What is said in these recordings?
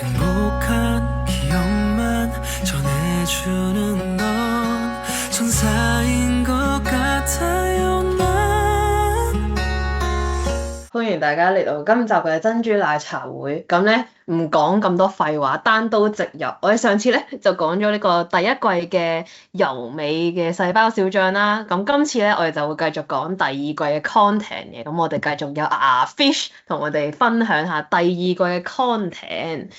행복한 기억만 전해주는 넌 천사인 것 같아요 난歡迎大家嚟到今集嘅珍珠奶茶會。咁咧唔講咁多廢話，單刀直入。我哋上次咧就講咗呢個第一季嘅由美嘅細胞小將啦。咁今次咧我哋就會繼續講第二季嘅 content 嘅。咁我哋繼續有Fish 同我哋分享下第二季嘅 content。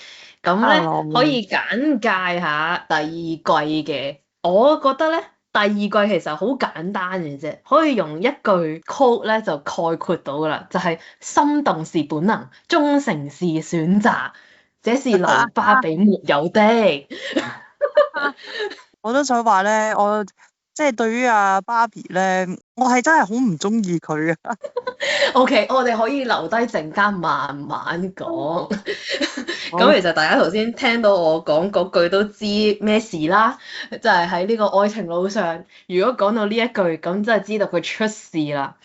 咁咧 Hello，可以簡介下第二季嘅。我覺得咧。第二季其實好簡單嘅啫，可以用一句 quote 咧就概括到噶啦，就係、心動是本能，忠誠是選擇，這是劉芭比沒有的。我都想話咧，我即係對於阿芭比咧，我係真係好唔中意佢啊。OK，我哋可以留低陣間慢慢講。咁其實大家頭先聽到我講嗰句都知咩事啦，就係喺呢個愛情路上，如果講到呢一句，咁真係知道佢出事啦。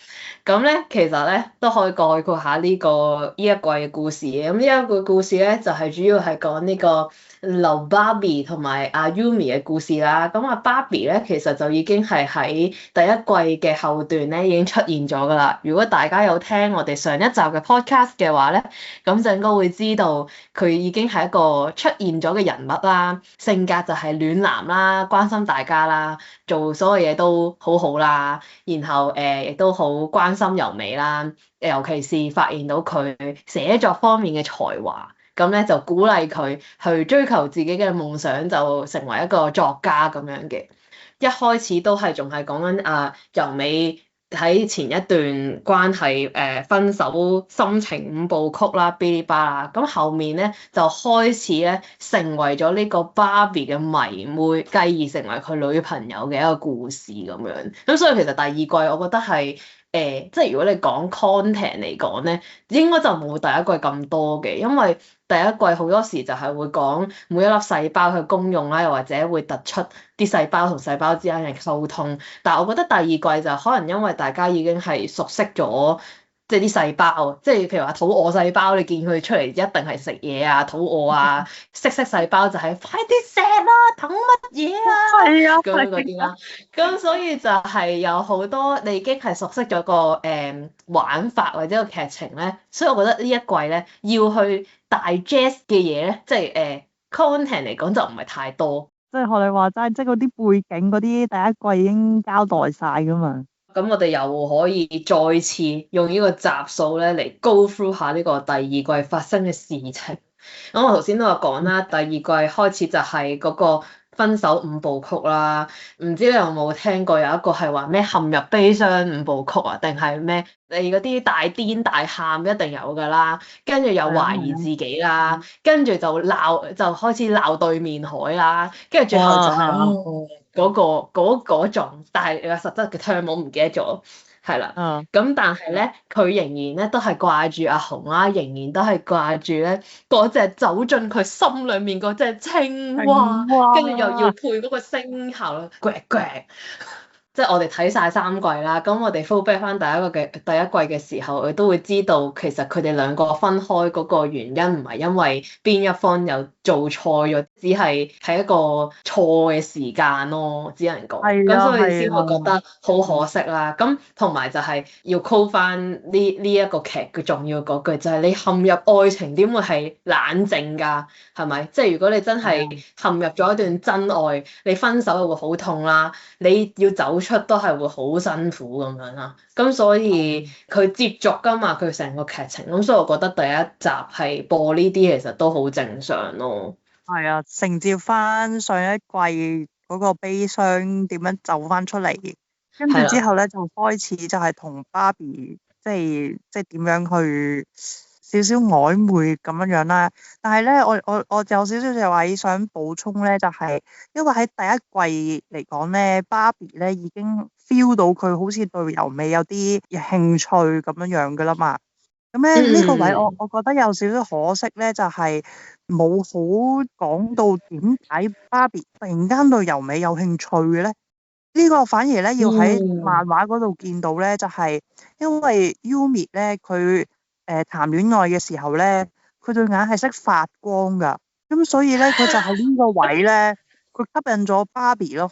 咁咧，其實咧都可以概括下呢一季嘅故事嘅。咁呢一個故事咧，就係主要係講呢個劉芭比同埋阿 Yumi 嘅故事啦。咁阿芭比咧，其實就已經係喺第一季嘅後段咧已經出現咗噶啦。如果大家有聽我哋上一集嘅 podcast 嘅話咧，咁就應該會知道佢已經係一個出現咗嘅人物啦。性格就係暖男啦，關心大家啦，做所有嘢都好好啦。然後亦都好關心由美啦，尤其是發現到佢寫作方面嘅才華，咁咧就鼓勵佢去追求自己嘅夢想，就成為一個作家咁樣嘅。一開始都係仲係講緊由美喺前一段關係分手心情五部曲啦，嗶哩吧啦，咁後面咧就開始咧成為咗呢個芭比嘅迷妹，繼而成為佢女朋友嘅一個故事咁樣。咁所以其實第二季我覺得係即係如果你講 content 嚟講咧，應該就冇第一季咁多嘅，因為第一季好多時就係會講每一粒細胞嘅功用啦，又或者會突出啲細胞同細胞之間嘅溝通。但係我覺得第二季就可能因為大家已經係熟悉咗，即係啲細胞，即係譬如話肚餓細胞，你見佢出嚟一定係食嘢啊，肚餓啊，色細胞就係快啲食啦，等乜嘢啊？係啊，咁樣嗰啲啦。咁所以就係有好多你已經係熟悉咗個玩法或者個劇情咧，所以我覺得呢一季咧要去digest 嘅嘢咧，即係content 嚟講就唔係太多。即係學你話齋，即係嗰啲背景嗰啲第一季已經交代晒噶嘛。咁我哋又可以再次用呢個集數咧嚟 go through 下呢個第二季發生嘅事情。咁我頭先都有講啦，第二季開始就係嗰個分手五部曲啦。唔知你有冇聽過有一個係話咩陷入悲傷五部曲啊？定係咩？你嗰啲大癲大喊一定有㗎啦，跟住又懷疑自己啦，跟住就開始鬧對面海啦，跟住最後就係嗰種，但係你話實質嘅 term 我唔記得咗，係啦。咁但係咧，佢仍然咧都係掛住阿紅啦，仍然都係掛住咧嗰隻走進佢心裡面嗰隻青蛙，跟住又要配嗰個聲效啦，呱呱。即係我哋睇晒3季啦，咁我哋 full back 翻第一季嘅時候，我都會知道其實佢哋兩個分開嗰個原因唔係因為邊一方有做錯咗，只係一個錯嘅時間咯，只能講。咁所以先會覺得好可惜啦。咁同埋就係要 call 翻呢一個劇嘅重要嗰句，就係你陷入愛情點會係冷靜㗎？係咪？即係如果你真係陷入咗一段真愛，你分手就會好痛啦，你要走出都係會好辛苦咁樣啦，咁所以佢接續㗎嘛，佢成個劇情，咁所以我覺得第一集係播呢啲其實都好正常咯。係啊，承接翻上一季嗰個悲傷點樣走翻出嚟，跟住之後咧就開始就係同芭比即係點樣去少少曖昧咁樣啦。但係咧，我有少少嘅位想補充咧，就係因為喺第一季嚟講咧，芭比咧已經 feel 到佢好似對由美有啲興趣咁樣樣噶啦嘛。咁咧呢個位我覺得有少少可惜咧，就係冇好講到點解芭比突然間對由美有興趣嘅咧？呢個反而咧要喺漫畫嗰度見到咧，就係因為 Yumi 咧佢談戀愛嘅時候咧，佢對眼係識發光噶。咁所以咧佢就係呢個位咧，佢吸引咗芭比咯。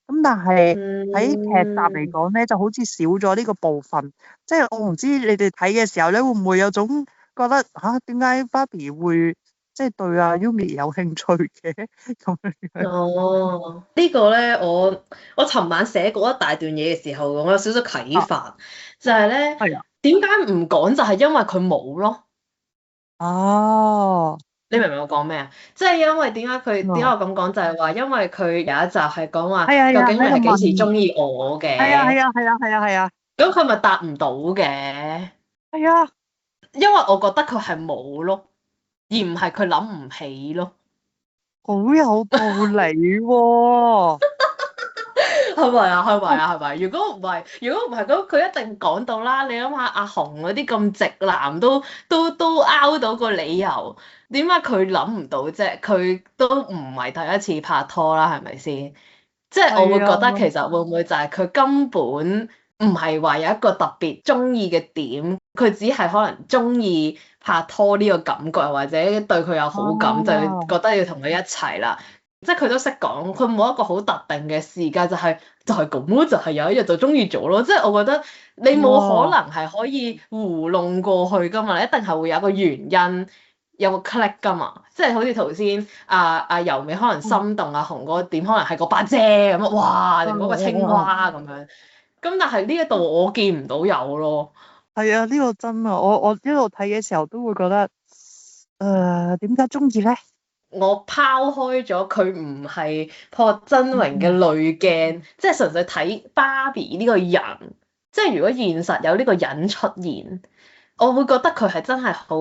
咁但係喺劇集嚟講咧，就好似少咗呢個部分。即係我唔知你哋睇嘅時候咧，會唔會有種覺得嚇點解芭比會即係對阿 Yumi 有興趣嘅咁樣？哦，呢個咧，我尋晚寫過一大段嘢嘅時候，我有少少啟發，就係咧，係啊。點解唔講就係因為佢冇咯。哦。你明唔明我講咩啊？即係因為點解我咁講，就係話因為佢有一集係講話，係啊係啊，究竟你係喺度幾時問。中意我嘅？係啊係啊係啊係啊係啊咁佢咪答唔到嘅，係啊，因為我覺得佢係冇咯，而唔係佢諗唔起咯。好有道理喎。係咪啊？係咪啊？係咪？如果唔係，咁佢一定講到啦。你諗下，阿紅嗰啲咁直男都拗到個理由，點解佢諗唔到啫？佢都唔係第一次拍拖啦，係咪先？即係我會覺得其實會唔會就係佢根本唔係話有一個特別中意嘅點，佢只係可能中意拍拖呢個感覺，或者對佢有好感，就覺得要同佢一齊啦。即係佢都識講，佢冇一個好特定嘅時間，就係咁咯，就係有一日就中意咗咯。即係我覺得你冇可能係可以糊弄過去噶嘛，你一定係會有個原因，有個 click 噶嘛。即係好似頭先阿由美可能心動阿紅嗰個點，可能係個把遮咁啊，哇定嗰個青蛙咁樣。咁但係呢一度我見唔到有咯。係啊，呢個真啊，我一路睇嘅時候都會覺得，點解中意咧？我拋開咗佢唔係朴真榮嘅濾鏡，即係純粹睇芭比呢個人。即係如果現實有呢個人出現，我會覺得佢係真係好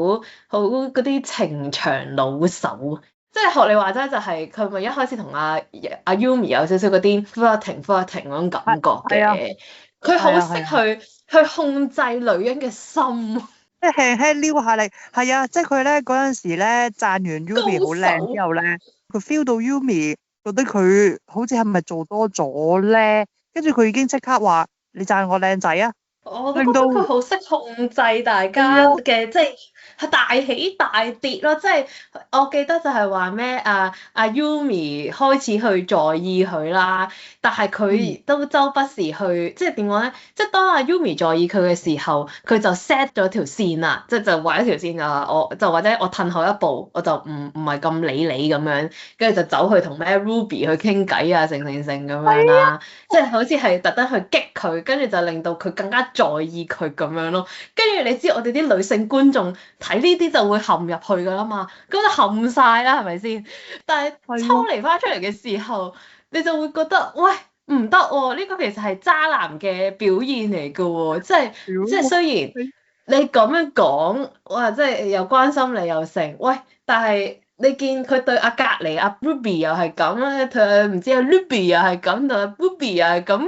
嗰啲情場老手。即係學你話齋，就係佢咪一開始同阿 Yumi 有少少嗰啲 flirting 嗰種感覺嘅。佢好識去控制女人嘅心。即係輕輕撩下你，係啊，即係佢咧嗰陣時咧讚完 Yumi 好靚之後咧，佢 feel 到 Yumi 覺得佢好似係咪做多咗咧？跟住佢已經即刻話：你讚我靚仔啊！我覺得佢好識控制大家嘅，即係大起大跌咯。即係我記得就係話咩阿 Yumi 開始去在意佢啦，但係佢都周不時去，即係點講咧？即係當阿 Yumi 在意佢嘅時候，佢就 set 咗條線啦，即係就畫一條線啊！我就或者我褪後一步，我就唔係咁理你咁樣，跟住就走去同咩 Ruby 去傾偈啊，成咁樣啦。即係好似係特登去激佢，跟住就令到佢更加在意佢咁樣咯。跟住你知我哋啲女性觀眾睇呢啲就會陷入去㗎啦嘛，咁就陷晒啦，係咪先？但係抽離翻出嚟嘅時候，你就會覺得喂，唔得喎，呢個其實係渣男嘅表現嚟㗎喎，即係雖然你咁樣講，哇，即係又關心你又成，喂，但係你見佢對隔離阿 Ruby 又係咁咧，佢唔知阿 Ruby 又係咁，對阿 Ruby 又係咁，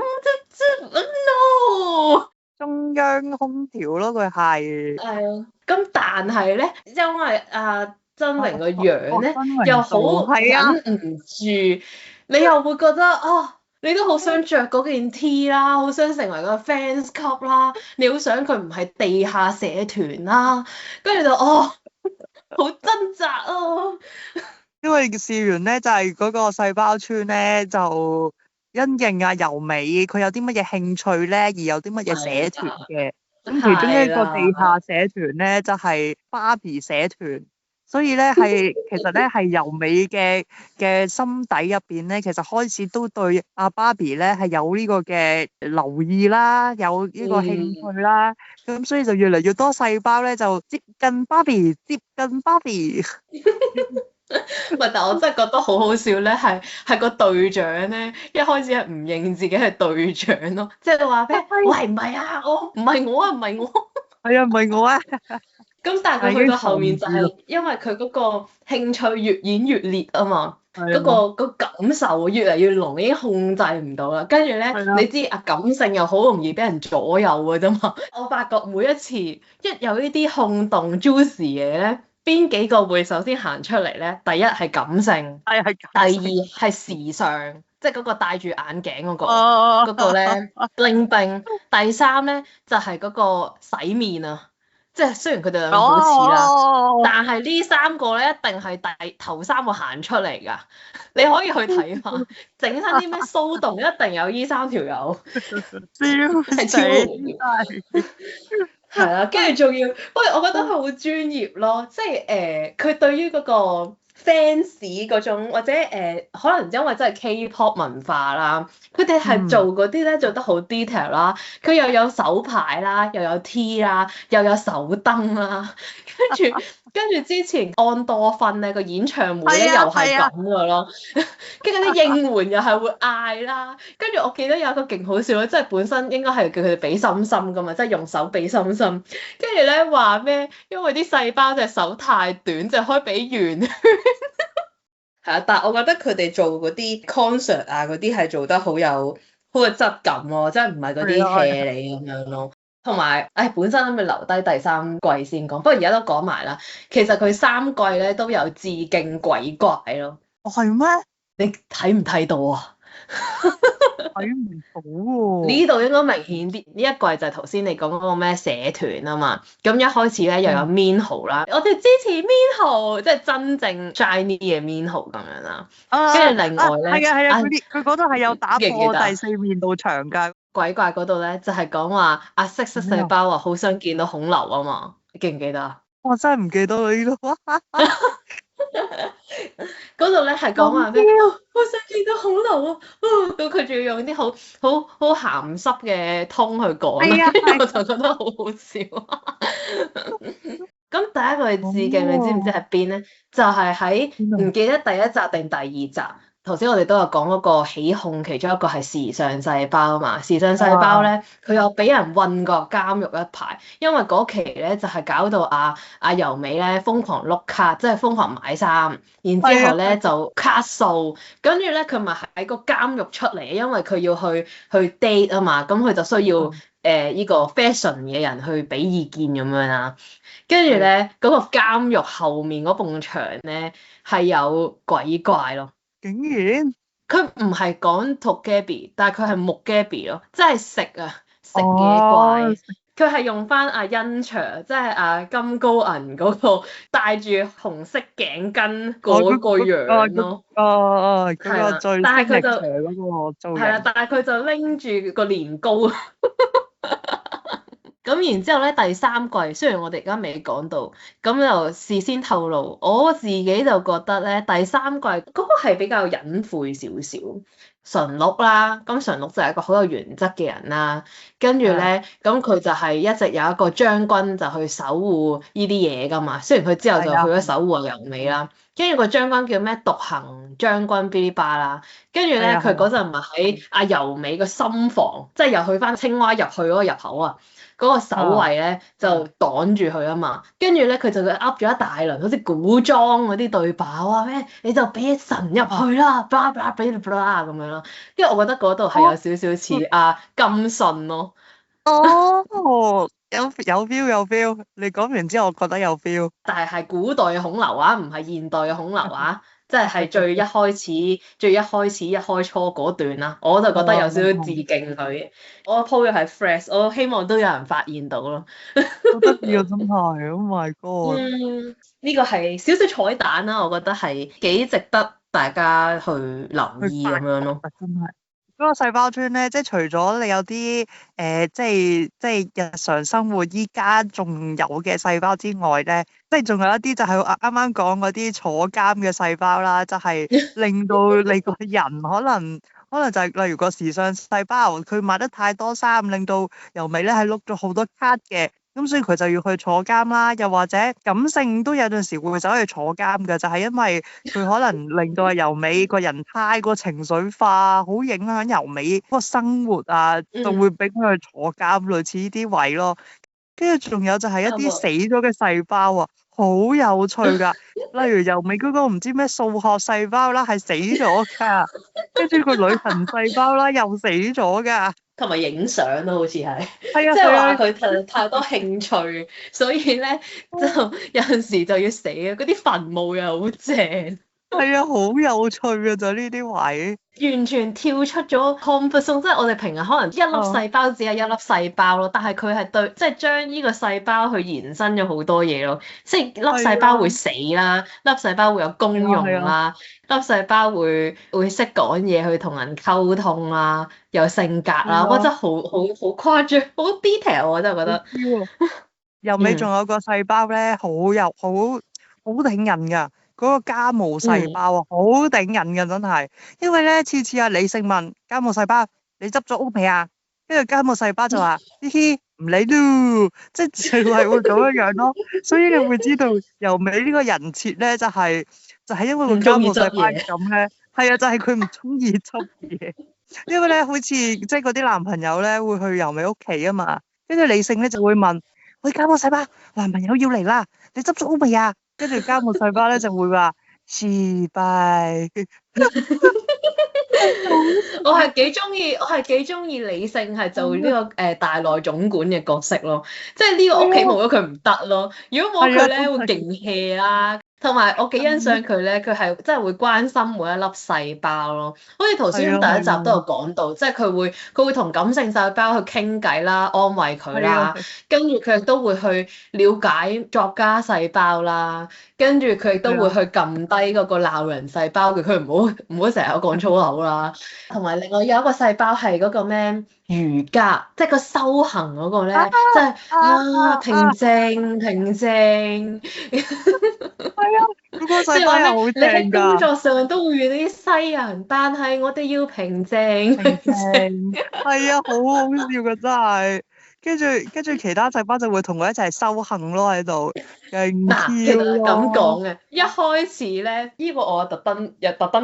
即 no。中央空調咯，佢係。係啊，咁但係咧，因為阿真榮個樣咧又好忍唔住，你又會覺得你都好想着嗰件 T 啦，好想成為個 fans club 啦，你好想佢唔係地下社團啦，跟住就好掙扎啊！因為事緣咧就係嗰個細胞村咧就因應阿由美佢有啲乜嘢興趣咧，而有啲乜嘢社團嘅。咁其中一個地下社團咧就係芭比社團，所以咧其實咧係由美嘅心底入邊咧，其實開始都對阿芭比咧係有呢個嘅留意啦，有呢個興趣啦，咁所以就越嚟越多細胞咧就接近芭比。唔係，但我真係覺得好好笑咧，係個隊長咧，一開始係唔認自己係隊長咯，即係話咩？喂，唔係啊，我唔係我啊，唔係我。係啊，唔係我啊。咁但係佢去到後面就係因為佢嗰個興趣越演越烈啊嘛，嗰個感受越嚟越濃，已經控制唔到啦。跟住咧，你知感性又好容易俾人左右嘅啫嘛。我發覺每一次一有呢啲控動 juicy 嘢咧，邊幾個會首先行出嚟咧？第一係感性，第二係時尚，即係嗰個戴住眼鏡嗰個咧，bling bling。第三咧就係嗰個洗面啊。即係雖然佢哋兩個好似啦，哦，但係呢三個咧一定係頭三個行出嚟㗎。你可以去睇下，整親啲咩騷動，一定有呢三條友，係超死無聊。係係啦，跟住仲要，喂，我覺得佢好專業咯，即係佢對於嗰個 fans 嗰種，或者可能因為真係 K-pop 文化啦，佢哋係做嗰啲咧做得好 detail 啦，佢又有手牌啦，又有 T 啦，又有手燈啦，跟住之前安多芬咧個演唱會咧又係咁嘅咯，跟住啲應援又係會嗌啦，跟住我記得有一個勁好笑咯，即係本身應該係叫佢哋俾心心噶嘛，即係用手俾心心，跟住咧話咩？因為啲細胞隻手太短，就可以俾圓圈。係啊，但係我覺得佢哋做嗰啲 concert 啊，嗰啲係做得好有質感喎，即係唔係嗰啲 hea 嚟咁樣咯。同埋，本身諗住留低第三季先講，不過而家都講埋啦。其實佢三季咧都有致敬鬼怪咯。哦，係咩？你睇唔睇到啊？睇唔到喎。呢度應該明顯啲，呢一季就係頭先你講嗰個咩社團啊嘛。咁一開始咧又有 Minho 啦，我哋支持 Minho，即係真正 Shiny 嘅 Minho 咁樣啦。跟住另外咧，係啊，佢嗰度係有打破第四面道牆㗎。鬼怪嗰度咧就係講話阿色色細胞啊，好想見到孔劉啊嘛，你記唔記得啊？我真係唔記得啦呢度。嗰度咧係講話咩？好想見到孔劉啊！到佢仲要用啲好鹹濕嘅通去講啦，我就覺得好好笑。咁第一個係致敬，你知唔知係邊咧？就係喺唔記得第一集定第二集。頭先我哋都有講嗰個起控，其中一個係時尚細胞啊嘛。時尚細胞咧，佢有俾人韞過監獄一排，因為嗰期咧就係搞到阿由美咧瘋狂碌卡，即係瘋狂買衫，然之後咧就卡數，跟住咧佢咪喺個監獄出嚟，因為佢要去 date 啊嘛，咁佢就需要呢個 fashion 嘅人去俾意見咁樣啦。跟住咧嗰個監獄後面嗰埲牆咧係有鬼怪咯。竟然佢唔係講 Togepi，但係佢係木 Gaby 咯，即係食嘢怪。佢係用翻阿恩祥，即係阿金高銀嗰個戴住紅色頸巾嗰個樣咯。係啦，但係佢就係啦，但係佢就拎住個年糕。咁然之後咧，第三季雖然我哋而家未講到，咁就事先透露，我自己就覺得咧，第三季嗰個係比較隱晦少少。純鹿啦，咁純鹿就係一個好有原則嘅人啦。跟住咧，咁佢就係一直有一個將軍就去守護呢啲嘢噶嘛。雖然佢之後就去咗守護阿由美啦。跟住個將軍叫咩？獨行將軍 Bilibala 啦。跟住咧，佢嗰陣咪喺阿由美個心房，即係又去翻青蛙入去嗰個入口啊。嗰個守衛咧就擋住佢啊嘛，跟住咧佢就噏咗一大輪好似古裝嗰啲對白，話咩你就俾神入去啦，巴拉俾你啦咁樣咯。跟住我覺得嗰度係有少少似阿金信咯。哦，有 feel，你講完之後，我覺得有 feel。但係古代嘅孔劉啊，唔係現代嘅孔劉啊。即係最一開始一開初嗰段啦，我就覺得有少少致敬佢。我 po 咗係 Fresh，我希望都有人發現到咯。好得意啊！真係，Oh my god！呢個係少少彩蛋啦，我覺得係幾值得大家去留意咁樣咯。真係嗰個細胞村咧，即係除咗你有啲即係日常生活依家仲有嘅細胞之外咧，即係仲有一啲就係啱啱講嗰啲坐監嘅細胞啦，就係令到你個人可能就係例如個時尚細胞，佢買得太多衫，令到由美咧係碌咗好多卡嘅。咁所以佢就要去坐監啦，又或者感性都有陣時會走去坐監嘅，就係因為佢可能令到由美個人太過情緒化，好影響由美嗰個生活啊，就會俾佢去坐監，類似呢啲位咯。跟住仲有就係一啲死咗嘅細胞啊，好有趣㗎。例如由美嗰個唔知咩數學細胞啦，係死咗㗎，跟住個旅行細胞啦又死咗㗎。同埋影相咯，好似係，係啊，即係話佢太多興趣，所以咧就有陣時就要死啊！嗰啲墳墓又好正。係啊，好有趣啊！就呢啲位。完全跳出咗 comfort zone，即係我哋平日可能一粒細胞只係一粒細胞咯，但係佢係對，即係將呢個細胞去延伸咗好多嘢咯，即係粒細胞會死啦，粒細胞會有功用啦，粒細胞會識講嘢去同人溝通啦，有性格啦，哇！真係好誇張，好 detail 我真係覺得。後尾仲有個細胞咧，好頂人㗎。嗰個家務細胞啊，好頂人㗎真係，因為咧次次李勝問家務細胞你執咗屋未啊？跟住家務細胞就話嘻嘻唔理咯，即係會咁樣咯。所以你會知道由尾呢個人設咧就係因為個家務細胞咁咧，係啊，就係佢唔中意執嘢，因為咧好似即係嗰啲男朋友咧會去由尾屋企啊嘛，跟住李勝咧就會問喂，家務細胞男朋友要嚟啦，你執咗屋未啊？跟住家務細胞咧就會話失敗。我係幾中意李勝係做呢個大內總管嘅角色咯，即係呢個屋企冇咗佢唔得咯，如果冇佢咧會勁 hea 啦。同埋我幾欣賞佢咧，佢係真係會關心每一粒細胞咯。好似頭先第一集都有講到，即係佢會同感性細胞去傾偈啦，安慰佢啦。跟住佢亦都會去了解作家細胞啦。跟住佢亦都會去撳低嗰個鬧人細胞嘅，佢唔好成日講粗口啦。同埋另外有一個細胞係嗰個咩瑜伽，即係個修行嗰個咧，即係平靜。嗰個細胞又好正㗎。你喺工作上都會遇到啲西人，但係我哋要平靜。係啊，好好笑㗎真係。跟住其他細胞就會同佢一齊修行咯喺度，勁 Q 咯。其實咁講嘅，一開始咧，呢個我特登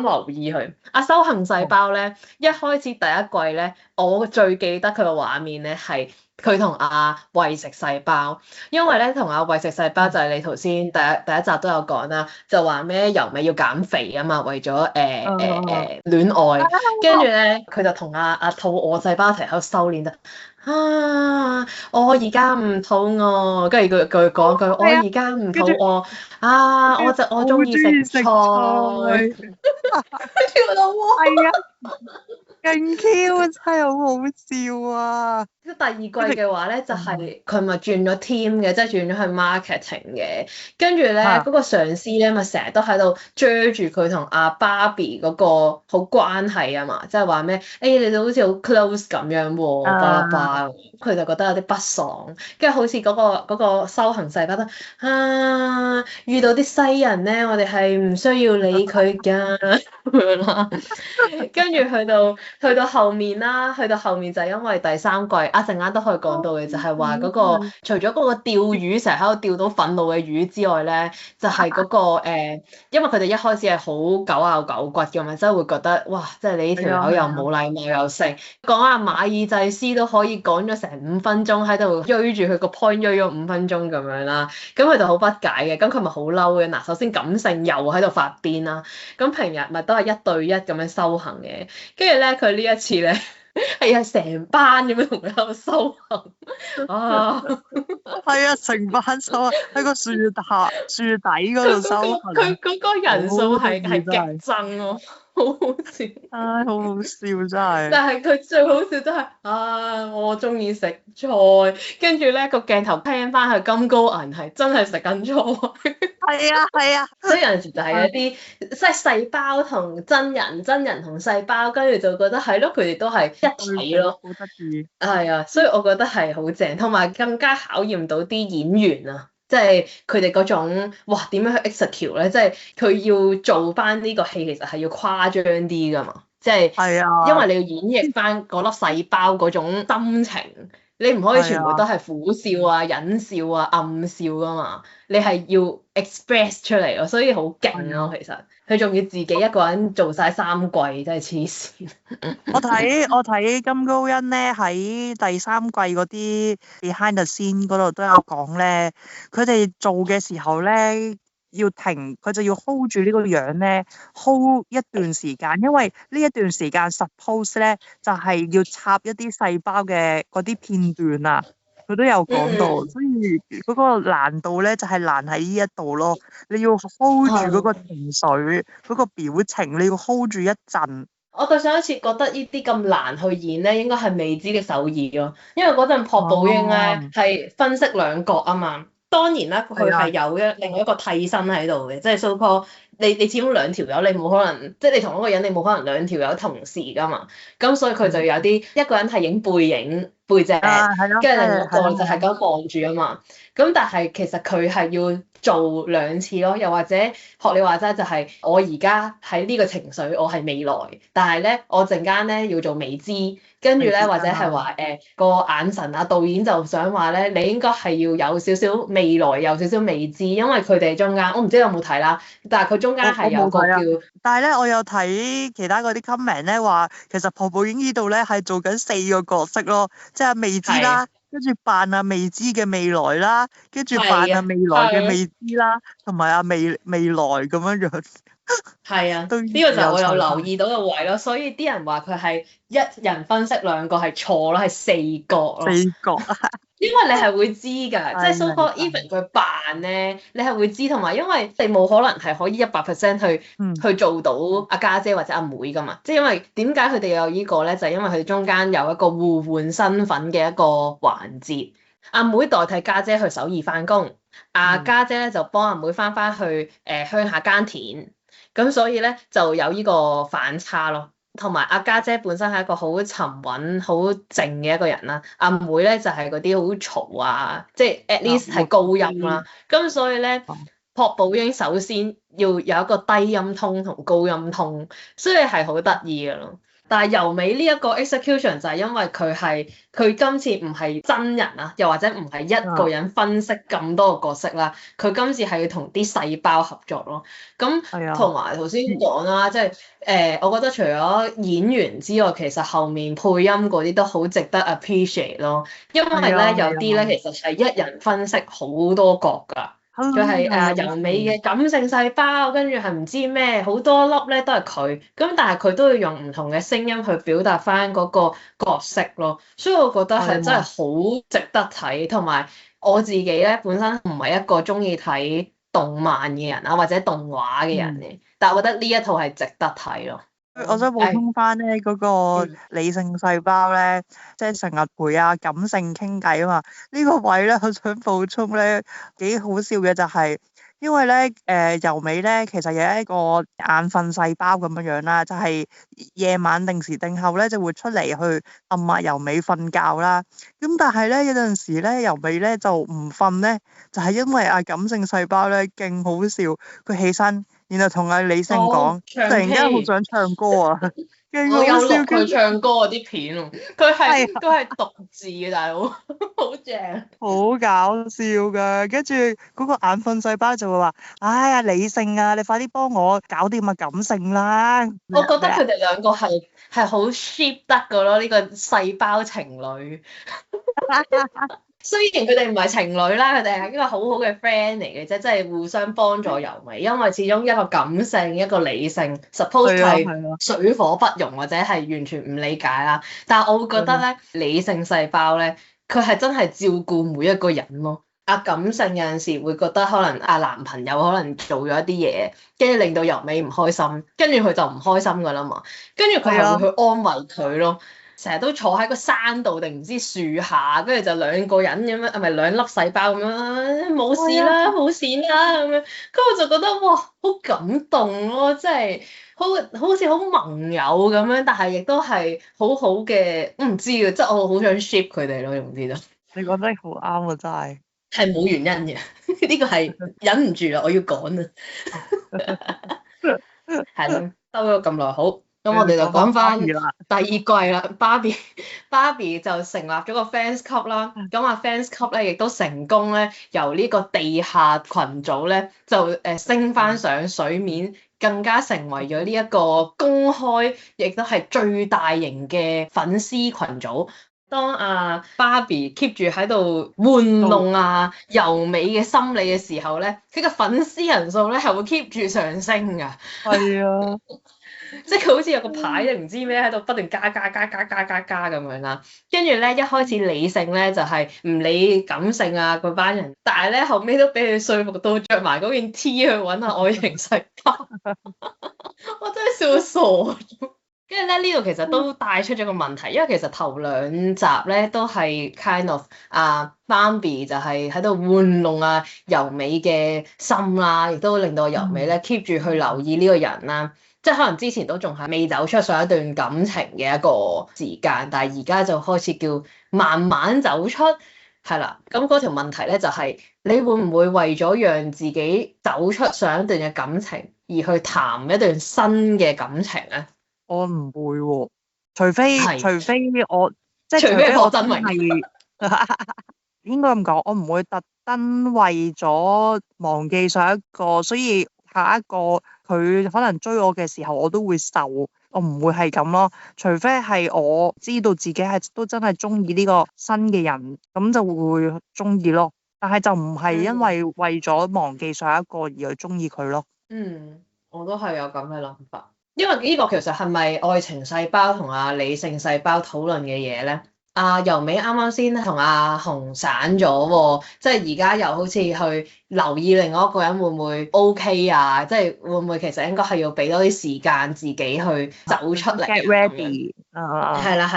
留意佢。修行細胞咧，一開始第一季咧，我最記得佢個畫面咧係佢同阿餵食細胞，因為咧同阿餵食細胞就係你頭先第一集都有講啦，就話咩由尾要減肥啊嘛，為咗戀愛，跟住咧佢就同阿肚餓細胞一齊喺度修煉我而家唔肚餓，跟住佢講句我而家唔肚餓我中意食菜，跳到喎，係啊，勁 Q 啊，真係好好笑啊！第二季嘅話咧，就係佢咪轉咗 team 嘅，即係轉咗去 marketing 嘅。跟住咧，嗰個上司咧，咪成日都喺度追住佢同阿 Barbie 嗰個好關係啊嘛，即係話咩？你哋好似好 close 咁樣喎，巴拉巴，佢就覺得有啲不爽。跟住好似嗰個修行細胞都遇到啲西人咧，我哋係唔需要理佢㗎咁樣啦。跟住去到後面啦，去到後面就係因為第三季。一陣間都可以講到嘅，就係話嗰個除咗嗰個釣魚成日喺度釣到憤怒嘅魚之外咧，就係嗰個因為佢哋一開始係好狗咬狗骨嘅嘛，即係會覺得哇，即係你呢條友又冇禮貌又剩，講阿馬爾濟斯都可以講咗成5分鐘喺度追住佢個 point 追咗5分鐘咁樣啦，咁佢就好不解嘅，咁佢咪好嬲嘅嗱，首先感性又喺度發癲啦，咁平日咪都係1對1咁樣修行嘅，跟住咧佢呢一次咧。係啊，成班咁樣同佢喺度修行係啊，成班修啊，喺個樹底嗰度修行。佢嗰個人數係極增咯，好好笑。唉，好好笑真係。但係佢最好笑都係我中意食菜，跟住咧個鏡頭聽翻去金高銀係真係食緊菜。係啊，所以有陣時就係一啲即係細胞同真人同細胞，跟住就覺得係咯，佢哋都係一體咯，好得意。係啊，所以我覺得係好正，同埋更加考驗到啲演員啊，即係佢哋嗰種哇點樣去 execute 咧，即係佢要做翻呢個戲，其實係要誇張啲噶嘛，即係因為你要演繹翻嗰粒細胞嗰種心情。你唔可以全部都係苦笑啊、忍笑啊、暗笑噶嘛，你係要 express 出嚟咯，所以好勁咯，其實佢仲要自己一個人做晒3季，真係黐線。我睇金高恩咧喺第3季嗰啲 behind the scene 嗰度都有講咧，佢哋做嘅時候咧。要停，佢就要 hold 住呢個樣咧 ，hold 一段時間，因為呢一段時間 suppose 咧就係要插一啲細胞嘅嗰啲片段啊，佢都有講到，嗯所以嗰個難度咧就係難喺呢一度咯。你要 hold 住嗰個情緒、嗰個表情，你要 hold 住一陣。我對上一次覺得呢啲咁難去演咧，應該係未知嘅首爾咯，因為嗰陣朴寶英咧哦，係分析兩角啊嘛。當然啦，佢係啊，係有另外一個替身喺度嘅，即係 so call 你始終兩條友，你冇可能即係你同一個人，你冇可能兩條友同時噶嘛。咁所以佢就有啲一個人係影背影背脊，係咯，跟住另一係咯，個就係咁望住啊嘛。咁但係其實佢係要做兩次咯，又或者學你話齋就係我而家喺呢個情緒，我係未來，但係咧我陣間咧要做未知，跟住咧或者係話個眼神啊，導演就想話咧你應該係要有少少未來，有少少未知，因為佢哋中間我唔知你有冇睇啦，但係佢中間係我冇睇啊。有個叫但係咧，我有睇其他嗰啲 comment 咧話，其實朴寶英呢度咧係做緊4個角色咯，即係未知啦，跟住扮啊未知嘅未來啦，跟住扮啊未來嘅未知啦，同埋啊未來咁樣樣。係啊，都呢個就係我有有留意到嘅位咯，所以啲人話佢係一人分析兩個係錯咯，係4角咯。 4角啊，因為你係會知㗎，即係 so 明 called 白 even 佢扮咧，你係會知，同埋因為你冇可能係可以100% 嗯去做到阿家姐或者阿妹㗎嘛，即係因為點解佢哋有呢個咧？就係因為佢哋中間有一個互換身份嘅一個環節，阿妹代替家姐去首爾翻工，阿家姐咧就幫阿妹翻去鄉下耕田，咁所以咧就有呢個反差咯。同埋阿家姐本身係一個好沉穩、好靜嘅一個人啦，阿妹咧就係嗰啲好嘈啊，即係 at least 係高音啦。咁所以咧，朴寶英首先要有一個低音通同高音通，所以係好得意嘅咯。但係由美呢一個 execution 就係因為佢今次唔係真人啊，又或者唔係一個人分析咁多個角色啦，佢今次係要同啲細胞合作咯。咁同埋頭先講啦，即係我覺得除咗演員之外，其實後面配音嗰啲都好值得 appreciate 咯，因為咧有啲咧其實係一人分析好多角㗎。佢係由美嘅感性細胞，跟住係唔知咩好多粒咧都係佢，咁但係佢都要用唔同嘅聲音去表達翻嗰個角色咯，所以我覺得係真係好值得睇，同埋我自己咧本身唔係一個中意睇動漫嘅人啊，或者動畫嘅人嘅，但係我覺得呢一套係值得睇咯。我想補充翻咧嗰個理性細胞咧，即係成日陪感性傾偈啊嘛。呢個位咧，我想補充咧幾好笑嘅就係，因為咧由美咧其實有一個眼瞓細胞咁樣樣啦，就係夜晚定時定候咧就會出嚟去暗壓由美瞓覺啦。咁但係咧有陣時咧由美咧就唔瞓咧，就係因為感性細胞咧勁好笑，佢起身。然後同阿李勝講，突然間好想唱歌啊！我有錄佢唱歌嗰啲片喎，佢係獨自嘅大佬，好正，好搞笑㗎。跟住嗰個眼瞓細胞就會話：哎呀，李勝啊，你快啲幫我搞掂啊感性啦！我覺得佢哋兩個係好 ship 得㗎咯，呢個細胞情侶。雖然佢哋唔係情侶啦，佢哋係一個好好嘅 friend 嚟嘅啫，即係互相幫助由美。因為始終一個感性，一個理性，suppose 係水火不容或者係完全唔理解啦。但係我會覺得咧，理性細胞咧，佢係真係照顧每一個人咯。感性有陣時會覺得可能男朋友可能做咗一啲嘢，跟住令到由美唔開心，跟住佢就唔開心㗎啦嘛，跟住佢係會去安慰佢咯。成日都坐喺個山度定唔知樹下，跟住就兩個人咁樣，係咪兩粒細胞咁樣？冇事啦，冇事啦咁樣。跟住我就覺得哇，好感動咯，即係好似好盟友咁樣，但係亦都係好好嘅，唔知啊，即係我好想 ship 佢哋咯，你唔知道？你講得好啱啊，真係係冇原因嘅，呢個係忍唔住啦，我要講啊，係咯，兜咗咁耐，好。咁我哋就講翻第二季啦，芭比就成立咗個 fans club 啦。咁fans club 咧亦都成功咧由呢個地下群組咧就升翻上水面，更加成為咗呢一個公開，亦都係最大型嘅粉絲群組。當阿 Barbie keep 住喺度玩弄阿由美嘅心理嘅時候咧，佢嘅粉絲人數咧係會 keep 住上升㗎。係啊，即係佢好似有個牌定唔知咩喺度不斷加咁樣啦。跟住咧一開始理性咧就係唔理感性啊嗰班人，但係咧後尾都俾佢說服到着埋嗰件 T 去揾下愛情細胞。我真係笑到傻咗。跟住咧呢度其實都帶出咗個問題，因為其實頭兩集咧都係 kind of Barbie 就係喺度玩弄由美嘅心啦，亦都令到由美咧 keep 住去留意呢個人啦。即係可能之前都仲係未走出上一段感情嘅一個時間，但係而家就開始叫慢慢走出，係啦。咁嗰條問題咧就係、是、你會唔會為咗讓自己走出上一段嘅感情而去談一段新嘅感情咧？我唔會喎、除非係我即係除非我何真榮係應該咁講，我唔會特登為咗忘記上一個，所以下一個佢可能追我嘅時候，我都會受，我唔會係咁咯。除非係我知道自己係都真係中意呢個新嘅人，咁就會中意咯。但係就唔係因為為咗忘記上一個而去中意佢咯。我都係有咁嘅諗法。因為呢個其實係咪愛情細胞同理性細胞討論嘅嘢咧？由美啱啱先同阿紅散咗喎，即係而家又好似去留意另外一個人會唔會 OK 啊？即係會唔會其實應該係要俾多啲時間自己去走出嚟 Get ready，係啦。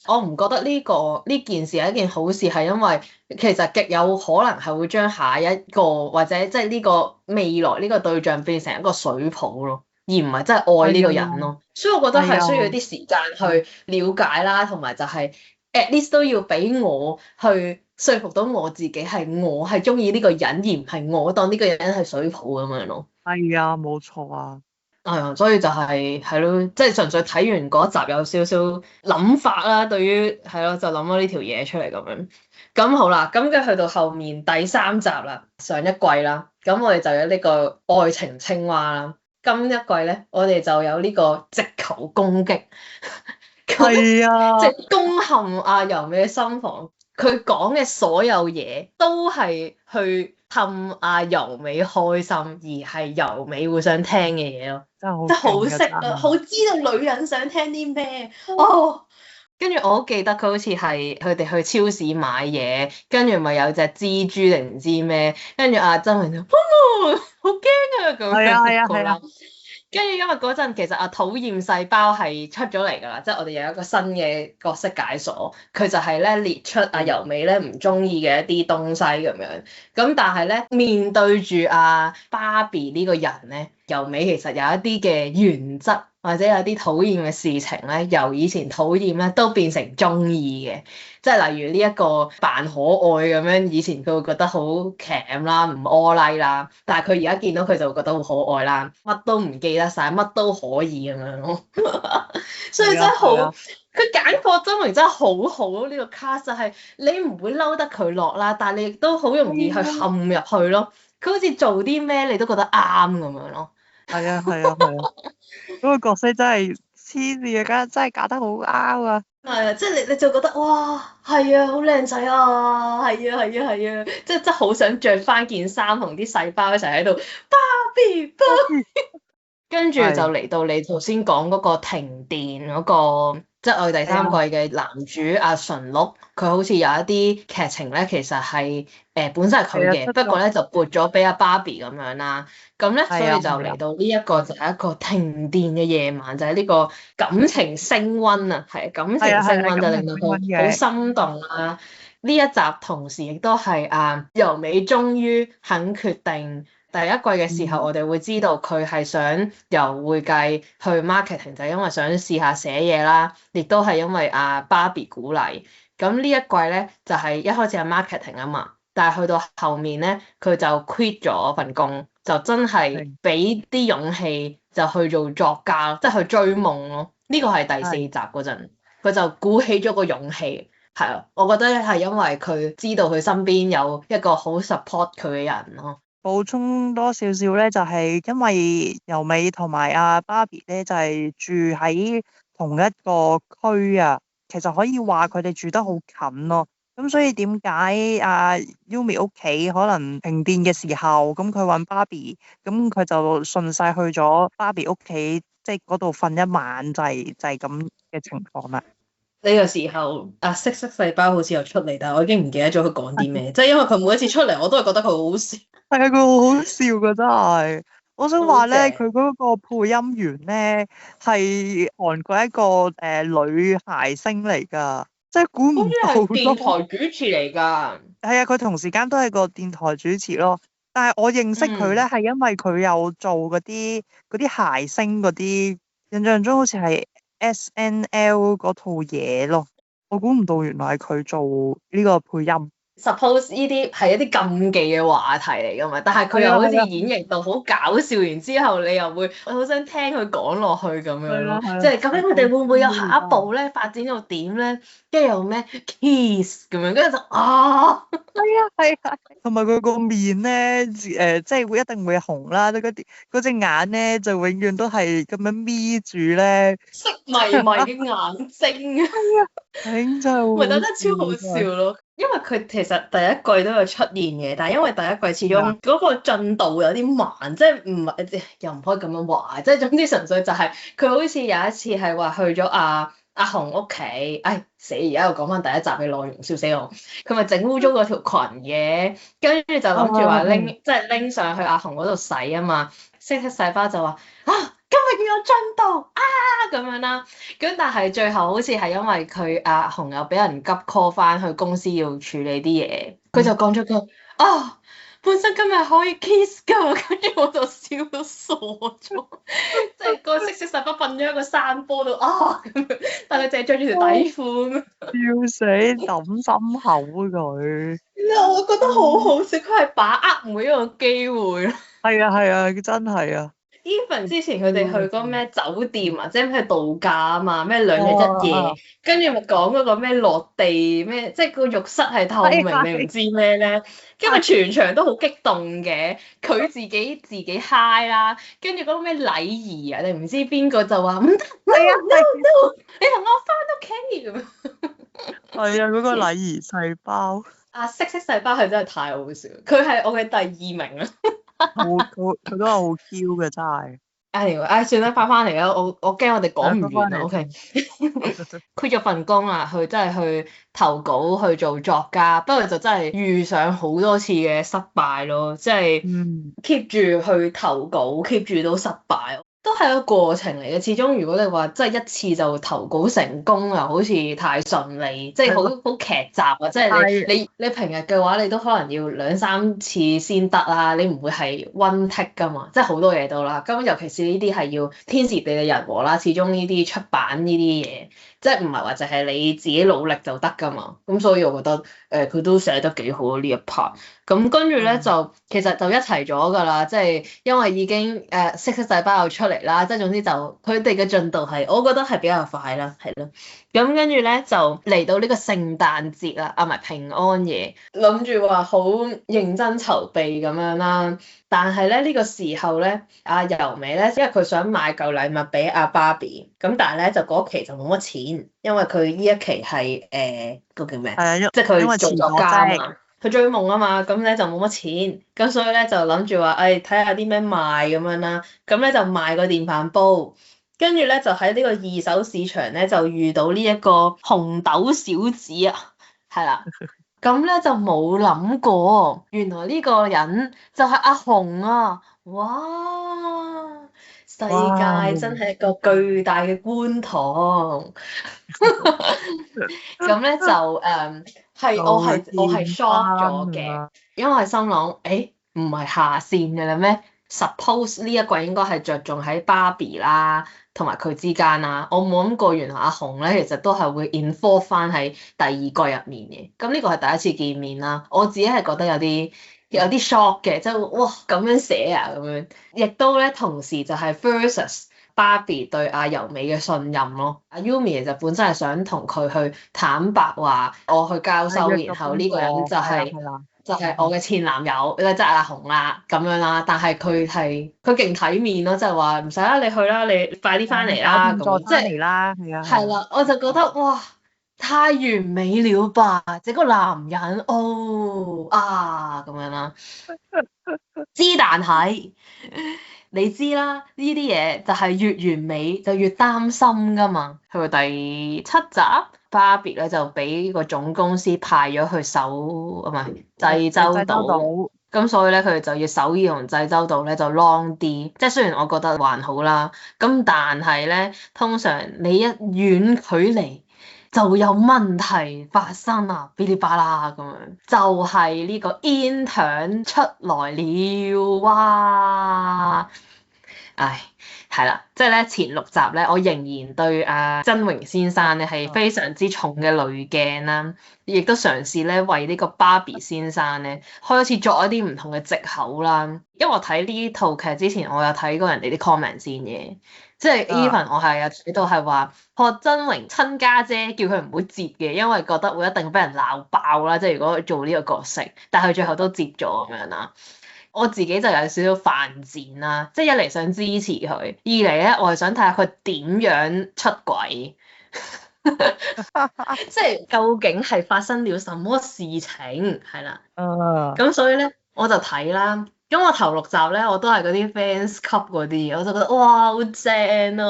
我唔覺得呢件事係一件好事，係因為其實極有可能係會將下一個或者即係呢個未來呢個對象變成一個水泡咯。而唔係真係愛呢個人咯，所以我覺得係需要啲時間去了解啦，同埋就係 at least 都要俾我去說服到我自己係我係中意呢個人，而唔係我當呢個人係水泡咁樣咯。係啊，冇錯啊。所以就係咯，即係純粹睇完嗰集有少少諗法啦，對於係咯就諗咗呢條嘢出嚟咁樣。咁好啦，咁跟住去到後面第三集啦，上一季啦，咁我哋就有呢個愛情青蛙啦。今一季咧，我哋就有呢個直球攻擊，係啊，即係攻陷由美嘅心房。佢講嘅所有嘢都係去氹由美開心，而係由美會想聽嘅嘢咯。真係即係好識識啊，好知道女人想聽啲咩哦。跟住我好記得佢好似係佢哋去超市買嘢，跟住咪有隻蜘蛛定唔知咩，跟住曾榮就好驚啊咁樣講啦。跟住因為嗰陣其實討厭細胞係出咗嚟㗎啦，即係我哋有一個新嘅角色解鎖，佢就係咧列出由美咧唔中意嘅一啲東西咁樣。咁但係咧面對住Barbie呢個人咧，由美其實有一啲嘅原則。或者有啲討厭嘅事情咧，由以前討厭咧都變成中意嘅，即係例如呢一個扮可愛咁樣，以前佢會覺得好鉗啦，唔柯拉啦，但係佢而家見到佢就會覺得好可愛啦，乜都唔記得晒，乜都可以咁樣咯。所以真係好，佢揀霍真榮真係好好咯，呢個 cast 就係你唔會嬲得佢落啦，但係你亦都好容易去陷入去咯。佢好似做啲咩你都覺得啱咁樣咯。係啊，嗰個角色真係黐線啊，真係搞得好啱啊！係啊，即係你就覺得哇，係啊，好靚仔啊，係啊，即係好想着翻件衫同啲細胞一齊喺度芭比，跟住就嚟到你頭先講嗰個停電嗰個，即係我哋第三季嘅男主阿純碌，佢好似有一啲劇情咧，其實係本身係佢嘅，不過咧就撥咗俾阿芭比咁樣啦。咁咧，所以就嚟到呢一個就係一個停電嘅夜晚，就係呢個感情升溫啊，係感情升溫就令到佢好心動啦。呢一集同時亦都係由美終於肯決定。第一季嘅時候，我哋會知道佢係想由會計去 marketing，就係因為想試下寫嘢啦，亦都係因為Barbie 鼓勵。咁呢一季咧就係一開始係 marketing 啊嘛，但係去到後面咧，佢就 quit 咗份工，就真係俾啲勇氣就去做作家，即係去追夢咯。呢個係第4集嗰陣，佢就鼓起咗個勇氣。係啊，我覺得係因為佢知道佢身邊有一個好 support 佢嘅人咯。補充多少少咧，就係因為由美同埋Barbie咧，就係住喺同一個區啊，其實可以話佢哋住得好近咯。咁所以點解阿 Yumi 屋企可能停電嘅時候，咁佢揾 Barbie，咁佢就順勢去咗 Barbie 屋企，即係嗰度瞓一晚，就係咁嘅情況啦。呢個時候，色色細胞好似又出嚟，但係我已經唔記得咗佢講啲咩，即係因為佢每一次出嚟，我都係覺得佢好好笑。係啊，佢好好笑噶，真係。我想話咧，好佢嗰個配音員咧係韓國一個女諧星嚟㗎，即係估唔到好似係電咯。台主持嚟㗎。係啊，佢同時間都係個電台主持咯。但係我認識佢咧，係因為佢有做嗰啲諧星嗰啲，印象中好似係 SNL 嗰套嘢咯。我估唔到原來係佢做呢個配音。Suppose 呢啲係一啲禁忌嘅話題嚟㗎嘛，但係佢又好似演繹到好搞笑，然之後你又會好想聽佢講落去咁樣咯，即係究竟佢哋會唔會有下一步咧，發展到點咧？跟住又咩 kiss 咁樣，跟住就係啊，同埋佢個面咧，即係會一定會紅啦，嗰隻眼咧就永遠都係咁樣眯住咧，色迷迷嘅眼睛啊！頂就唔係，但真係超好笑咯，因為佢其實第一季都有出現嘅，但係因為第一季始終嗰個進度有啲慢，即係唔係又唔可以咁樣話，即係總之純粹就係佢好似有一次係話去咗阿紅屋企，死！而家又講翻第一集嘅內容，笑死我！佢咪整污糟嗰條裙嘅，跟住就諗住話即係拎上去阿紅嗰度洗啊嘛，色色細胞就話今日要有進度咁樣啦，咁但係最後好似係因為佢阿紅又俾人急 call 翻去公司要處理啲嘢，佢就講咗句本身今日可以 kiss 㗎，跟住我就笑到傻咗，即係個色色細胞瞓咗喺個山坡度咁樣，但係淨係着住條底褲笑死，抌心口佢。我覺得好好笑，佢係把握每一個機會咯。係啊，真係啊。Even 之前佢哋去嗰個咩酒店啊，即係去度假啊嘛，咩2日1夜，跟住咪講嗰個咩落地咩，即係個浴室係透明你唔知咩咧，跟住全場都好激動嘅，佢自己 high 啦，跟住嗰個咩禮儀啊，你唔知邊個就話唔得，no，你同我翻屋企咁樣。係啊，嗰個禮儀細胞。色色細胞係真係太好笑，佢係我嘅第2名啦。佢都係好 Q 嘅，真係。算啦，翻嚟啦，我驚我哋講唔完啊。OK，佢咗份工啦，佢真係去投稿去做作家，不過就真係遇上好多次嘅失敗咯，即係 keep 住去投稿，keep 住都失敗。都係一個過程嚟嘅，始終如果你話真係一次就投稿成功，又好似太順利，即係好劇集啊！即係你平日嘅話，你都可能要2、3次先得啦，你唔會係 one take 噶嘛，即係好多嘢都啦。咁尤其是呢啲係要天時地利人和啦，始終呢啲出版呢啲嘢，即係唔係話就係你自己努力就得噶嘛。咁所以我覺得佢都寫得幾好啊呢一 part。咁跟住咧就其實就一齊咗㗎啦，即係因為已經色色細胞又出嚟啦，即係總之就佢哋嘅進度係我覺得係比較快啦，係咯。咁跟住咧就嚟到呢個聖誕節啦，唔係平安夜，諗住話好認真籌備咁樣啦。但係咧呢個時候咧，阿由美咧，因為佢想買嚿禮物俾阿芭比，咁但係咧就嗰期就冇乜錢，因為佢呢一期係嗰叫咩？即係佢做作家嘛。佢追夢啊嘛，咁咧就冇乜錢，咁所以咧就諗住話，睇下啲咩賣咁樣啦，咁咧就賣個電飯煲，跟住咧就喺呢個二手市場咧就遇到呢一個紅豆小子啊，係啦，咁咧就冇諗過，原來呢個人就係阿紅啊，哇！世界真係一個巨大嘅觀塘，咁咧就我係 shock 咗嘅，因為心諗唔係下線嘅啦咩 ？Suppose 呢一季應該係着重喺芭比啦同埋佢之間啦，我冇諗過原來阿紅咧其實都係會 involve 翻喺第2季入面嘅，咁呢個係第一次見面啦，我自己係覺得有啲 shock 嘅，即係哇咁樣寫啊咁樣，亦都咧同時就係 versus 芭比對阿由美嘅信任咯。阿 Yumi 其實本身係想同佢去坦白話，我去交收，然後呢個人就係我嘅前男友，即係阿紅啦咁樣啦。但係佢勁體面咯，即係話唔使啦，你去啦，你快啲翻嚟啦咁，即係係啦，係啊，係啦，我就覺得哇，太完美了吧！這個男人，哦啊咁樣啦。但係你知啦，呢啲嘢就係越完美就越擔心噶嘛。去到第7集，芭比咧就俾個總公司派咗去守啊，唔係濟州濟州島。島咁所以咧，佢哋就要首爾同濟州島咧就 long 啲。即係雖然我覺得還好啦，咁但係咧，通常你一遠距離就會有問題發生啊，噼里啪啦咁樣，就係呢個 intern 出來了哇！唉，係啦，即係咧前6集咧，我仍然對真榮先生咧係非常之重嘅濾鏡啦，亦都嘗試咧為呢個芭比先生咧開始作一啲唔同嘅藉口啦。因為我睇呢套劇之前，我有睇過人哋啲 comment 先嘅，即係 even 我係有睇到係話學真榮親家姐叫佢唔好接嘅，因為覺得會一定俾人鬧爆啦。即係如果佢做呢個角色，但係佢最後都接咗咁樣啦。我自己就有少少犯賤啦，即係一嚟想支持佢，二嚟咧我係想睇下佢點樣出軌，即係究竟係發生了什麼事情係啦。咁所以咧我就睇啦。咁我頭6集咧我都係嗰啲 fans 級嗰啲，我就覺得哇好正啊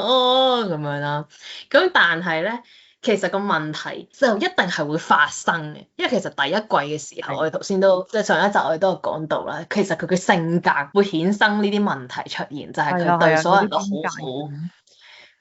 咁樣啦。咁但係咧。其實個問題就一定係會發生嘅，因為其實第一季嘅時候，我哋頭先都即係上一集我哋都有講到啦。其實佢嘅性格會衍生呢啲問題出現，就係佢對所有人都好好，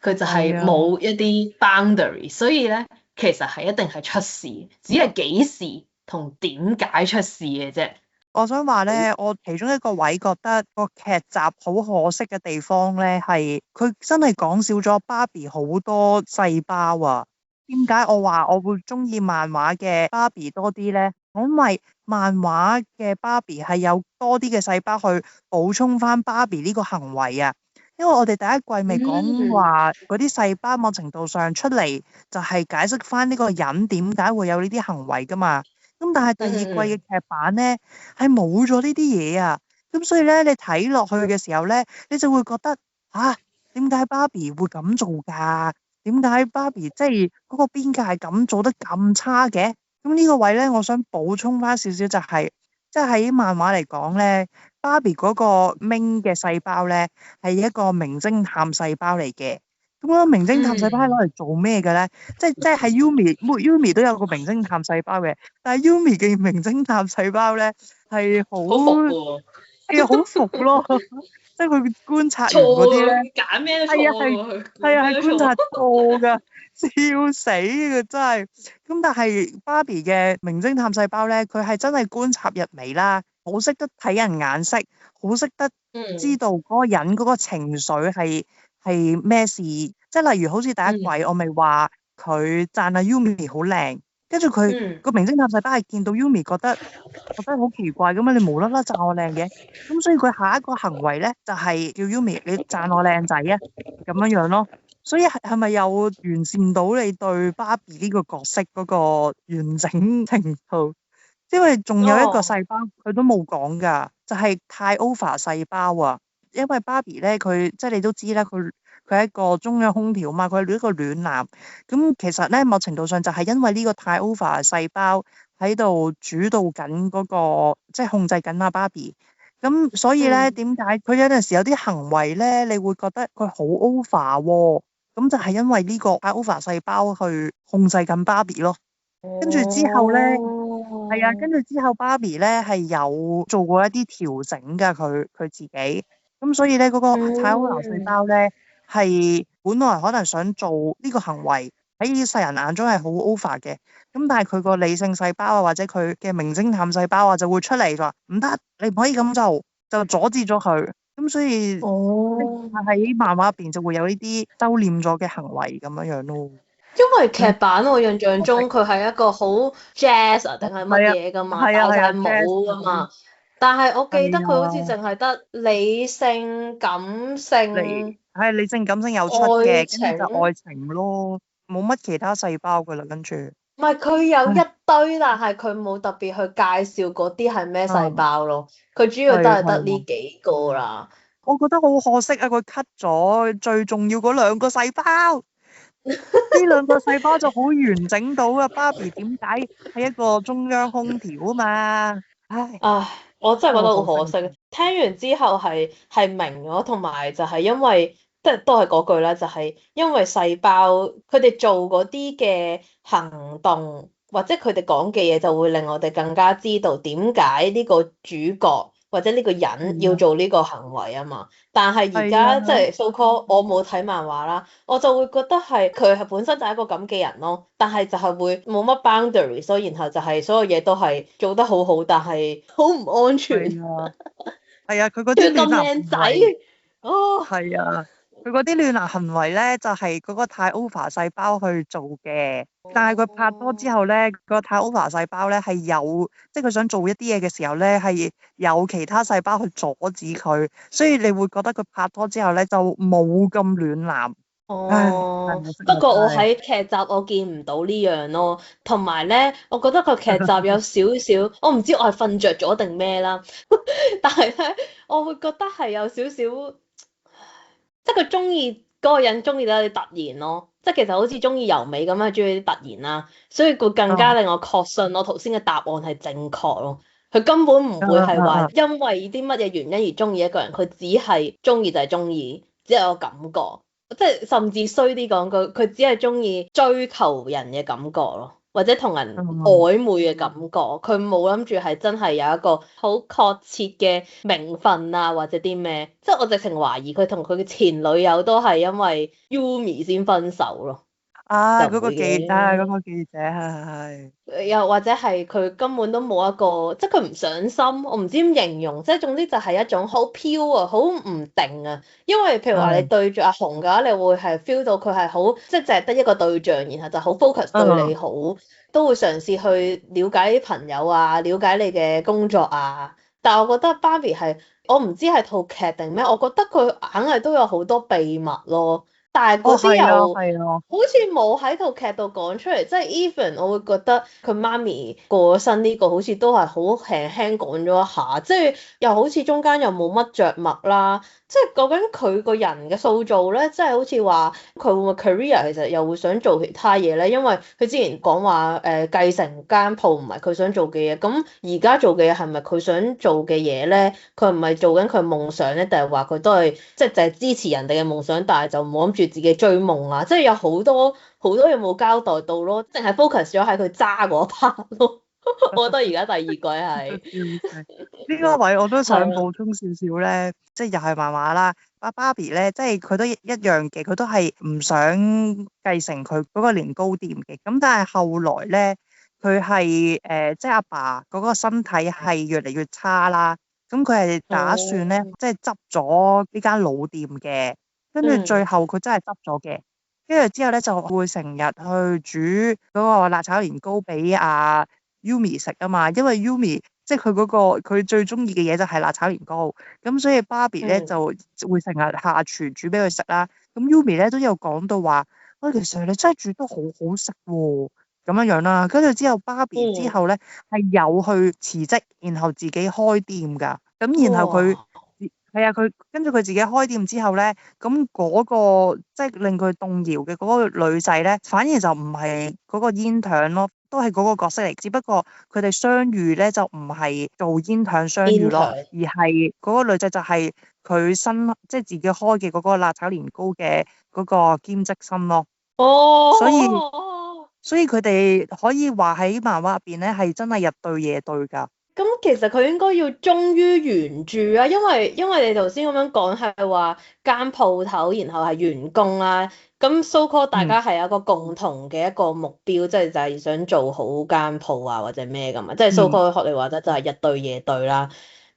佢就係冇一啲 boundary，所以咧其實係一定係出事，只係幾時同點解出事嘅啫。我想話咧，我其中一個位覺得個劇集好可惜嘅地方咧，係佢真係講少咗芭比好多細胞啊！點解我話我會中意漫畫嘅芭比多啲咧？因為漫畫嘅芭比係有多啲嘅細胞去補充翻芭比呢個行為啊。因為我哋第一季未講話嗰啲細胞某程度上出嚟就係解釋翻呢個人點解會有呢啲行為噶嘛。咁但係第2季嘅劇版咧係冇咗呢啲嘢啊。咁所以咧你睇落去嘅時候咧，你就會覺得點解芭比會咁做㗎？點解芭比即係嗰個邊界係咁做得咁差嘅？咁呢個位咧，我想補充翻少少就係，即係喺漫畫嚟講咧，芭比嗰個 main 嘅細胞咧係一個名偵探細胞嚟嘅。咁嗰個名偵探細胞係攞嚟做咩嘅咧？即係喺 Yumi 都有個名偵探細胞嘅，但係 Yumi 嘅名偵探細胞咧係好服咯。即係佢觀察完嗰啲咧，揀咩都錯，係觀察錯噶，笑死嘅真係。咁但係芭比嘅名偵探細胞咧，佢係真係觀察入微啦，好識得睇人眼色，好識得知道嗰個人嗰個情緒係咩事。即係例如好似第一季，我咪話佢讚阿 Yumi 好靚。跟住佢個名偵探細胞係見到 Yumi 覺得好奇怪咁樣，你無啦啦讚我靚嘅，咁所以佢下一個行為咧就係叫 Yumi 你讚我靚仔啊咁樣咯。所以係咪有完善到你對芭比呢個角色嗰個完整程度？因為仲有一個細胞佢都冇講噶，就係太 over 細胞啊。因為芭比咧佢即係你都知啦，佢係一個中央空調嘛，佢係一個暖男。咁其實咧，某程度上就係因為呢個太 over 細胞喺度主導緊嗰個，即係控制緊阿芭比。咁所以咧，點解佢有陣時有啲行為咧，你會覺得佢好 over 喎？咁就係因為呢個太 over 細胞去控制緊芭比咯。跟住之後咧，係啊，跟住之後芭比咧係有做過一啲調整㗎，佢自己。咁所以咧，嗰個太 over 細胞咧係本來可能想做呢個行為喺世人眼中係好 over 嘅，咁但係佢個理性細胞啊，或者佢嘅名偵探細胞啊，就會出嚟話唔得，你唔可以咁做，就阻止咗佢。咁所以喺漫畫入邊就會有呢啲收斂咗嘅行為咁樣咯。因為劇版我印象中佢係一個好 jazz 啊定係乜嘢噶嘛，爆晒舞噶嘛。但係我記得佢好似淨係得理性、感性，係理性感性有出嘅，跟住就愛情咯，冇乜其他細胞噶啦，跟住。唔係佢有一堆，但係佢冇特別去介紹嗰啲係咩細胞咯。佢主要都係得呢幾個啦。我覺得好可惜啊！佢 cut 咗最重要嗰2個細胞。呢兩個細胞就好完整到啊！芭比點解係一個中央空調啊嘛？唉，唉，我真係覺得好可真係好生惜。聽完之後係明咗，同埋就係因為即係都係嗰句啦，就係因為細胞佢哋做嗰啲嘅行動，或者佢哋講嘅嘢，就會令我哋更加知道點解呢個主角或者呢個人要做呢個行為啊嘛。但係而係啊，家即係 so call 我冇睇漫畫啦，我就會覺得係佢係本身就係一個咁嘅人咯，但係就係會冇乜 boundary，所以然後就係所有嘢都係做得好好，但係好唔安全。係啊，係啊，佢嗰佢咁啲亂男靚仔行為，哦，係啊，佢嗰啲亂男行為咧，就係嗰個太 over 細胞去做嘅。但係佢拍拖之後咧，個太 over 細胞咧係有，即係佢想做一啲嘢嘅時候咧，係有其他細胞去阻止佢，所以你會覺得佢拍拖之後咧就冇咁亂男。唉，哦，真係不過我真係喺劇集我見唔到呢樣咯，同埋咧，我覺得個劇集有少少，我唔知我係瞓着咗定咩啦，但係咧，我會覺得係有少少，即係佢中意嗰個人中意得有啲突然咯，即係其實好似中意由美咁樣中意啲突然啦，所以佢更加令我確信我頭先嘅答案係正確咯。佢根本唔會係話因為啲乜嘢原因而中意一個人，佢只係中意就係中意，只有個感覺。即係甚至衰啲講句，佢只係中意追求人嘅感覺咯，或者同人曖昧嘅感覺，佢冇諗住係真係有一個好確切嘅名分啊，或者啲咩。即係我直情懷疑佢同佢嘅前女友都係因為 Yumi 先分手咯。啊，嗰個就唔會嘅。記啊，嗰個記者係又或者係佢根本都冇一個，即係佢唔上心，我唔知點形容，即係總之就係一種好飄啊，好唔定啊。因為譬如話你對住阿紅嘅話，你會係 feel 到佢係好，即係淨係得一個對象，然後就好 focus 對你好，都會嘗試去了解啲朋友啊，了解你嘅工作啊。但係我覺得 Barbie 係，我唔知係套劇定咩，我覺得佢硬係都有好多秘密咯。但係嗰啲係啊又係啊，好似冇喺套劇度講出嚟，即係 even 我會覺得佢媽咪過咗身呢個好似都係好輕輕講咗一下，即係又好似中間又冇乜着墨啦。即係究竟佢個人嘅塑造咧，即係好似話佢會唔會 career 其實又會想做其他嘢咧？因為佢之前講話繼承間鋪唔係佢想做嘅嘢，咁而家做嘅嘢係咪佢想做嘅嘢咧？佢唔係做緊佢夢想咧，定係話佢都係即係就係支持人哋嘅夢想，但係就冇諗住自己追夢啊？即係有好多好多嘢冇交代到咯，淨係 focus 咗喺佢渣嗰 part 咯。我覺得而家第二季係呢個位我都想補充少少咧，即係又係漫畫啦。阿 Barbie 咧，即係佢都一樣嘅，佢都係唔想繼承佢嗰個年糕店嘅。咁但係後來咧，佢係即係阿爸嗰個身體係越嚟越差啦。咁佢係打算咧，即係執咗呢間老店嘅。跟住最後佢真係執咗嘅。跟住之後咧，就會成日去煮嗰個辣炒年糕俾阿Yumi 食啊嘛，因為 Yumi 即係佢嗰個佢最中意嘅嘢就係辣炒年糕，咁所以 Barbie 咧就會成日下廚煮俾佢食啦。咁 Yumi 咧都有講到話，喂，其實你真係煮得好好食喎，咁樣樣啦。跟住之後 Barbie 之後咧係有去辭職，然後自己開店㗎。咁然後佢係啊，佢跟住佢自己開店之後咧，咁嗰個即係令佢動搖嘅嗰個女仔咧，反而就唔係嗰個 intern 咯。都係嗰個角色嚟，只不過佢哋相遇咧就唔係做intern相遇咯，而係嗰個女仔就係佢新即係自己開嘅嗰個辣炒年糕嘅嗰個兼職生咯。哦，所以佢哋可以話喺漫畫入邊咧係真係日對夜對㗎。咁其實佢應該要忠於原著啊，因為你頭先咁樣講係話間鋪頭，然後係員工啦，咁 so call 大家係有一個共同嘅一個目標，即係就係想做好間鋪啊或者咩㗎嘛，即係 so call 學你話齋就係日對夜對啦。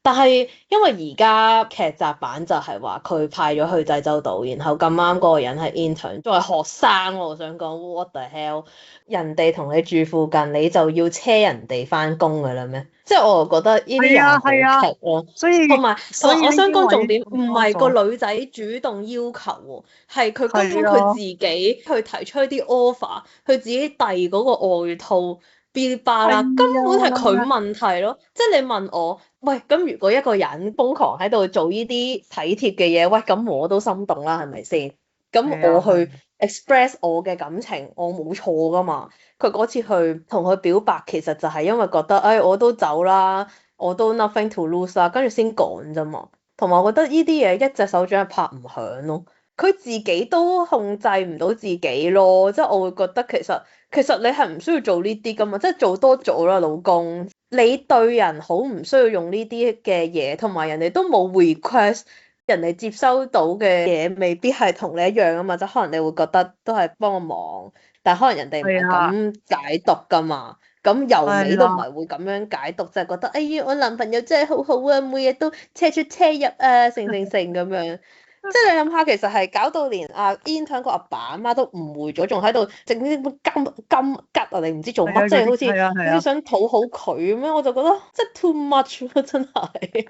但係因為而家劇集版就係話佢派咗去濟州島，然後咁啱嗰個人係 intern，作為學生喎，我想講 what the hell，人哋同你住附近，你就要車人哋翻工㗎啦咩？即係我就覺得呢啲人好劇咯。所以同埋我想講重點，唔係個女女仔主動要求喎，係佢根本佢自己去提出一啲 offer，佢自己遞嗰個外套。嗶哩吧啦，根本係佢問題咯。即係你問我，喂，咁如果一個人瘋狂喺度做呢啲體貼嘅嘢，喂，咁我都心動啦，係咪先？咁我去 express 我嘅感情，我冇錯噶嘛。佢嗰次去同佢表白，其實就係因為覺得，我都走啦，我都 nothing to lose 啦，跟住先講啫嘛。同埋我覺得呢啲嘢一隻手掌係拍唔響咯，佢自己都控制唔到自己咯，即係我會覺得其實你係唔需要做呢啲噶嘛，即係做多咗啦，老公。你對人好唔需要用呢啲嘅嘢，同埋人哋都冇 request。人哋接收到嘅嘢未必係同你一樣啊嘛，即係可能你會覺得都係幫個忙，但係可能人哋唔係咁解讀噶嘛。咁由你都唔係會咁樣解讀，就係覺得哎呀我男朋友真係好好啊，每日都車出車入啊，成咁樣。即係你諗下，其實係搞到連阿 intern 個阿爸阿媽都誤會咗，仲喺度整啲乜金吉啊，你唔知做乜，即係好似想討好佢咁樣，我就覺得即係 too much 咯，真係。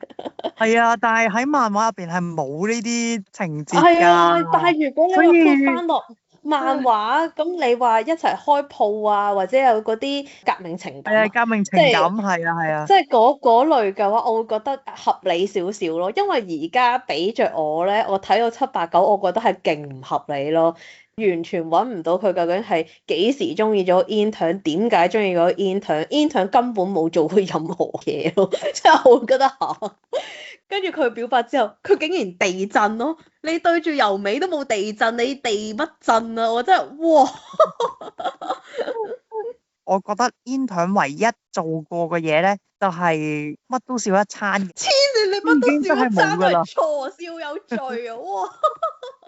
係啊，但係喺漫畫入邊係冇呢啲情節㗎。係啊，但係如果你話 put 翻落漫畫，咁你話一齊開鋪啊，或者有嗰啲革命情感，革命情感係啊，即係嗰類嘅話，我會覺得合理少少咯。因為而家俾着我咧，我睇到7、8、9，我覺得係勁唔合理咯。完全揾唔到佢究竟係幾時中意咗 intern，點解中意咗 intern 根本冇做過任何嘢咯，即係我會覺得嚇。跟住佢表白之後，佢竟然地震咯！你對住由美都冇地震，你地乜震啊？我真係哇！我覺得 intern 唯一做過嘅嘢咧，就係乜都笑一餐。黐線，你乜都笑一餐，係錯笑有罪啊！哇！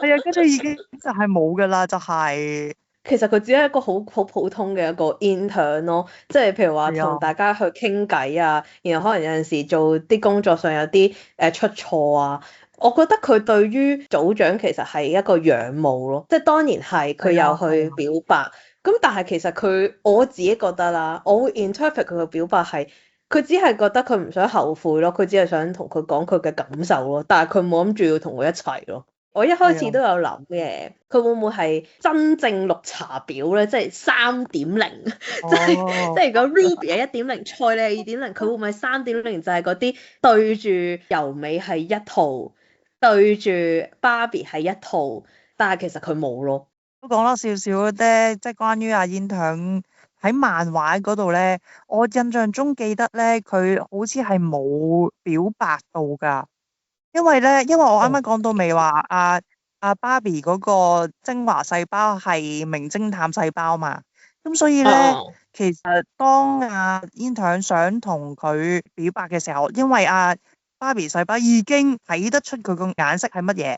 係啊，跟住已經就係冇噶啦，就係。其實佢只係一個好普通嘅一個 intern 咯，即係譬如話同大家去傾偈啊，然後可能有陣時做啲工作上有啲出錯啊，我覺得佢對於組長其實係一個仰慕咯，即係當然係佢有去表白，咁但係其實我自己覺得啦，我會 interpret 佢嘅表白係佢只係覺得佢唔想後悔咯，佢只係想同佢講佢嘅感受咯，但係佢冇諗住要同佢一齊咯。我一開始都有諗嘅，佢會唔會係真正綠茶婊咧？即係3.0，即係如果 Ruby 係1.0，菜你係2.0，佢會唔會3.0就係嗰啲對住由美係一套，對住芭比係一套，但係其實佢冇咯。都講多少少啫，即係關於阿煙響喺漫畫嗰度咧，我印象中記得咧，佢好似係冇表白到㗎。因為我啱啱講到未話阿芭比嗰個精華細胞係名偵探細胞嘛，咁所以咧，其實當阿煙響想同佢表白嘅時候，因為阿芭比細胞已經睇得出佢個顏色係乜嘢，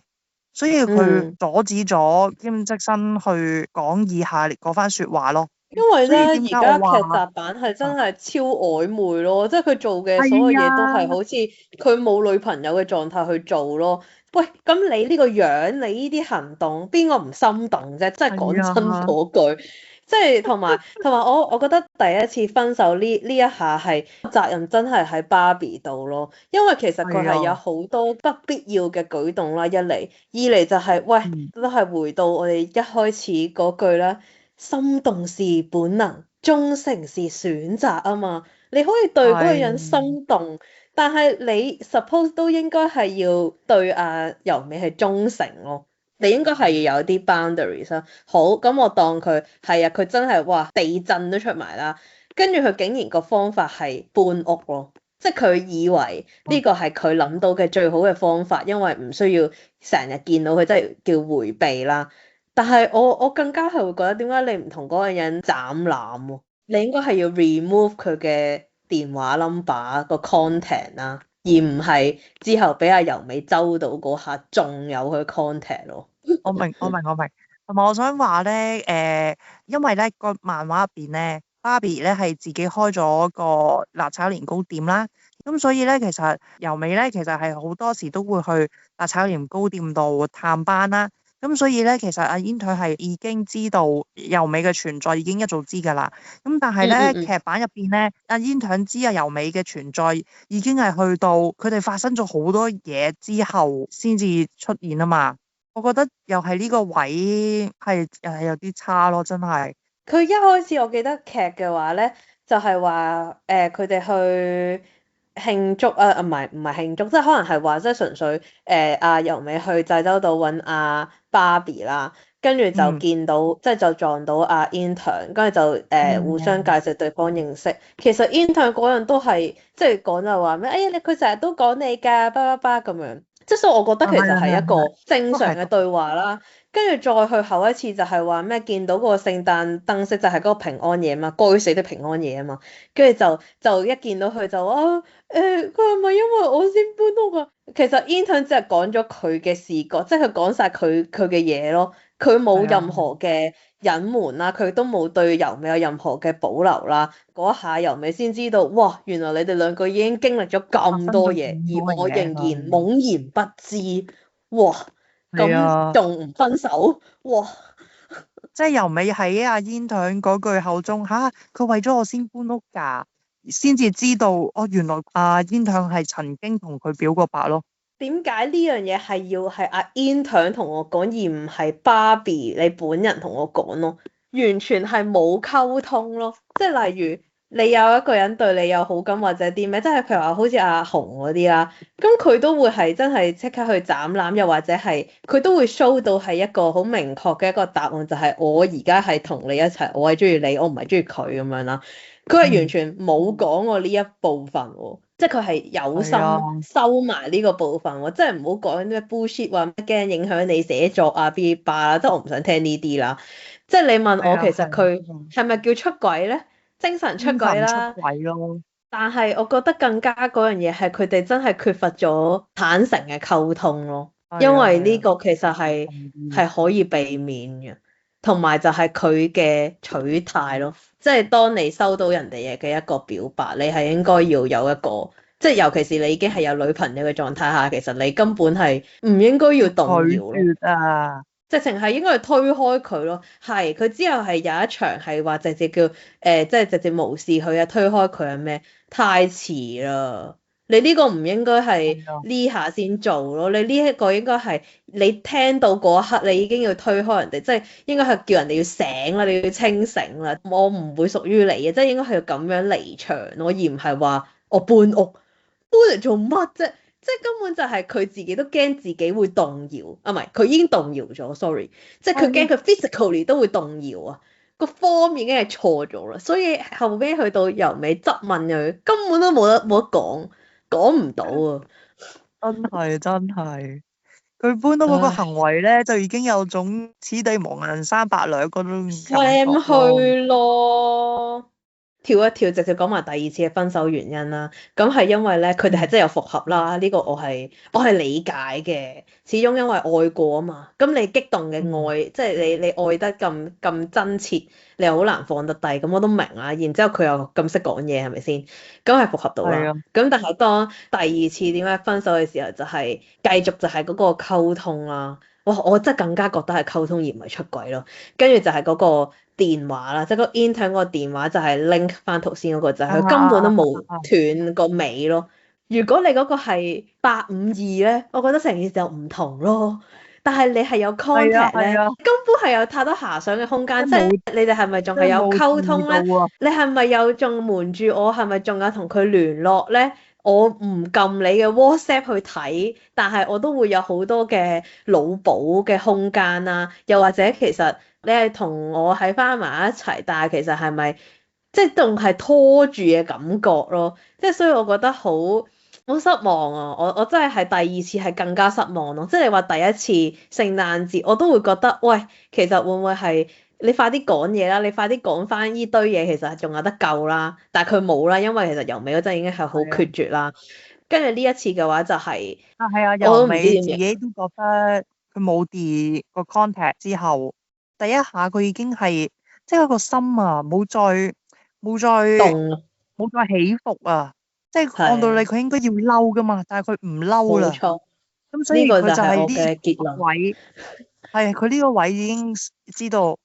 所以佢阻止咗兼職生去講以下嗰番說話咯。因為咧，而家劇集版係真係超曖昧咯，即係佢做嘅所有嘢都係好似佢冇女朋友嘅狀態去做咯。喂，咁你呢個樣，你呢啲行動，邊個唔心動啫？即係講真嗰句，即係同埋我覺得第一次分手呢一下係責任真係喺芭比度咯，因為其實佢係有好多不必要嘅舉動啦，一嚟，二嚟就係喂，都係回到我哋一開始嗰句啦。心動是本能，忠誠是選擇啊嘛！你可以對嗰個人心動，但係你 suppose 都應該係要對由美係忠誠咯。你應該係要有啲 boundaries 啦。好，咁我當佢係啊，佢真係哇地震都出埋啦，跟住佢竟然個方法係搬屋咯，即係佢以為呢個係佢諗到嘅最好嘅方法，因為唔需要成日見到佢，即係叫迴避啦。但係我更加係會覺得點解你唔同嗰個人斬纜喎？你應該係要 remove 佢嘅電話 number 個 contact 啦，而唔係之後俾阿由美周到嗰下仲有佢 contact 咯。我明。同埋我想話咧，因為咧個漫畫入邊咧，芭比咧係自己開咗個辣炒年糕店啦，咁所以咧其實由美咧其實係好多時都會去辣炒年糕店度探班啦。咁所以咧，其實阿煙腿係已經知道由美嘅存在，已經一早知㗎啦。咁但係咧，劇版入邊咧，阿煙腿知阿由美嘅存在，已經係去到佢哋發生咗好多嘢之後先至出現啊嘛。我覺得又係呢個位係有啲差咯，真係。佢一開始我記得劇嘅話咧，就係話佢哋去慶祝啊，唔係慶祝，即係可能係話即係純粹阿由美去濟州島揾阿芭比啦，跟住就嗯見到，即係就撞到阿 intern，跟住就互相介紹對方認識。其實 intern 嗰樣都係即係講就話咩？哎呀，佢成日都講你㗎，叭叭叭咁樣。即係所以我覺得其實係一個正常嘅對話啦。跟住再去後一次就係話咩？見到個聖誕燈飾就係嗰個平安夜嘛，該死的平安夜啊嘛。跟住就一見到佢就話佢係咪因為我先搬屋啊？其實 intern 只係講咗佢嘅視覺，即係佢講晒佢嘅嘢咯。佢冇任何嘅隱瞞啦，佢都冇對由美有任何嘅保留啦。嗰一下由美先知道，哇！原來你哋兩個已經經歷咗咁多嘢，而我仍然懵然不知。哇！咁仲唔分手？哇！即係由尾喺阿煙腸嗰句口中吓，佢為咗我先搬屋㗎，先至知道哦，原來阿煙腸係曾經同佢表過白咯。點解呢樣嘢係要係阿 intern 同我講，而唔係 Barbie 你本人同我講咯？完全係冇溝通咯。即係例如你有一個人對你有好感或者啲咩，即係譬如話好似阿紅嗰啲啦，咁佢都會係真係即刻去斬攬，又或者係佢都會 show 到係一個好明確嘅一個答案，就係我而家係同你一齊，我係中意你，我唔係中意佢咁樣啦。佢係完全冇講過呢一部分喎。即係佢係有心收埋呢個部分喎，即係唔好講啲咩 bullshit 話咩驚影響你寫作啊 B 吧啦，即係我唔想聽呢啲啦。即係你問我其實佢係咪叫出軌咧？精神出軌啦，出軌咯。但係我覺得更加嗰樣嘢係佢哋真係缺乏咗坦誠嘅溝通咯，因為呢個其實係可以避免嘅，同埋就係佢嘅取態咯。即係當你收到人哋嘅一個表白，你係應該要有一個，即係尤其是你已經係有女朋友嘅狀態下，其實你根本係唔應該要動搖咯。直情係應該去推開佢咯。係佢之後係有一場係話直接叫即係直接無視佢啊，推開佢係咩？太遲啦！你呢個唔應該係呢下先做咯，你呢一個應該係你聽到嗰一刻，你已經要推開人哋，即係應該係叫人哋要醒啦，你要清醒啦。我唔會屬於你嘅，即係應該係要咁樣離場咯，而唔係話我搬屋搬嚟做乜啫？即係根本就係佢自己都驚自己會動搖啊，唔係佢已經動搖咗，sorry，即係佢驚佢 physically 都會動搖啊。個方面已經係錯咗啦，所以後尾去到由尾質問佢，根本都冇得講唔到啊！真係，佢搬到嗰個行為咧，就已經有種此地無銀三百兩嗰種感覺去咯。跳一跳，直接講埋第二次嘅分手原因啦。咁係因為咧，佢哋係真係有復合啦。呢個我係理解嘅。始終因為愛過啊嘛。咁你激動嘅愛，即係你愛得咁真切，你又好難放得低。咁我都明啦。然之後佢又咁識講嘢，係咪先？咁係復合到啦。咁但係當第二次點解分手嘅時候，就係繼續就係嗰個溝通啦。我真係更加覺得係溝通而唔係出軌咯。跟住就係嗰個電話啦，即係個 intern 嗰個電話就係 link 翻頭先嗰個，就係佢根本都冇斷個尾咯。如果你嗰個係852咧，我覺得成件事就唔同咯。但係你係有 contact 咧，根本係有太多遐想嘅空間。即係你哋係咪仲係有溝通咧？你係咪有仲瞞住我？係咪仲有同佢聯絡咧？我唔撳你嘅 WhatsApp 去睇，但係我都會有好多嘅腦補嘅空間啦。又或者其實你係同我喺翻埋一齊，但係其實係咪即係仲係拖住嘅感覺咯？即係所以我覺得好失望啊！我真係第二次係更加失望咯。即係你話第一次聖誕節我都會覺得，喂，其實會唔會係？你快啲講嘢啦！你快啲講翻呢堆嘢，其實仲有得救啦。但係佢冇啦，因為其實由美嗰陣已經係好決絕啦。跟住呢一次嘅話就係，由美自己都覺得佢冇 delete 個 contact 之後，第一下佢已經係即係個心啊，冇再動，冇再起伏啊！即係按道理佢應該要嬲噶嘛，但係佢唔嬲啦。冇錯。咁所以佢就係呢個位，係佢呢個位已經知道。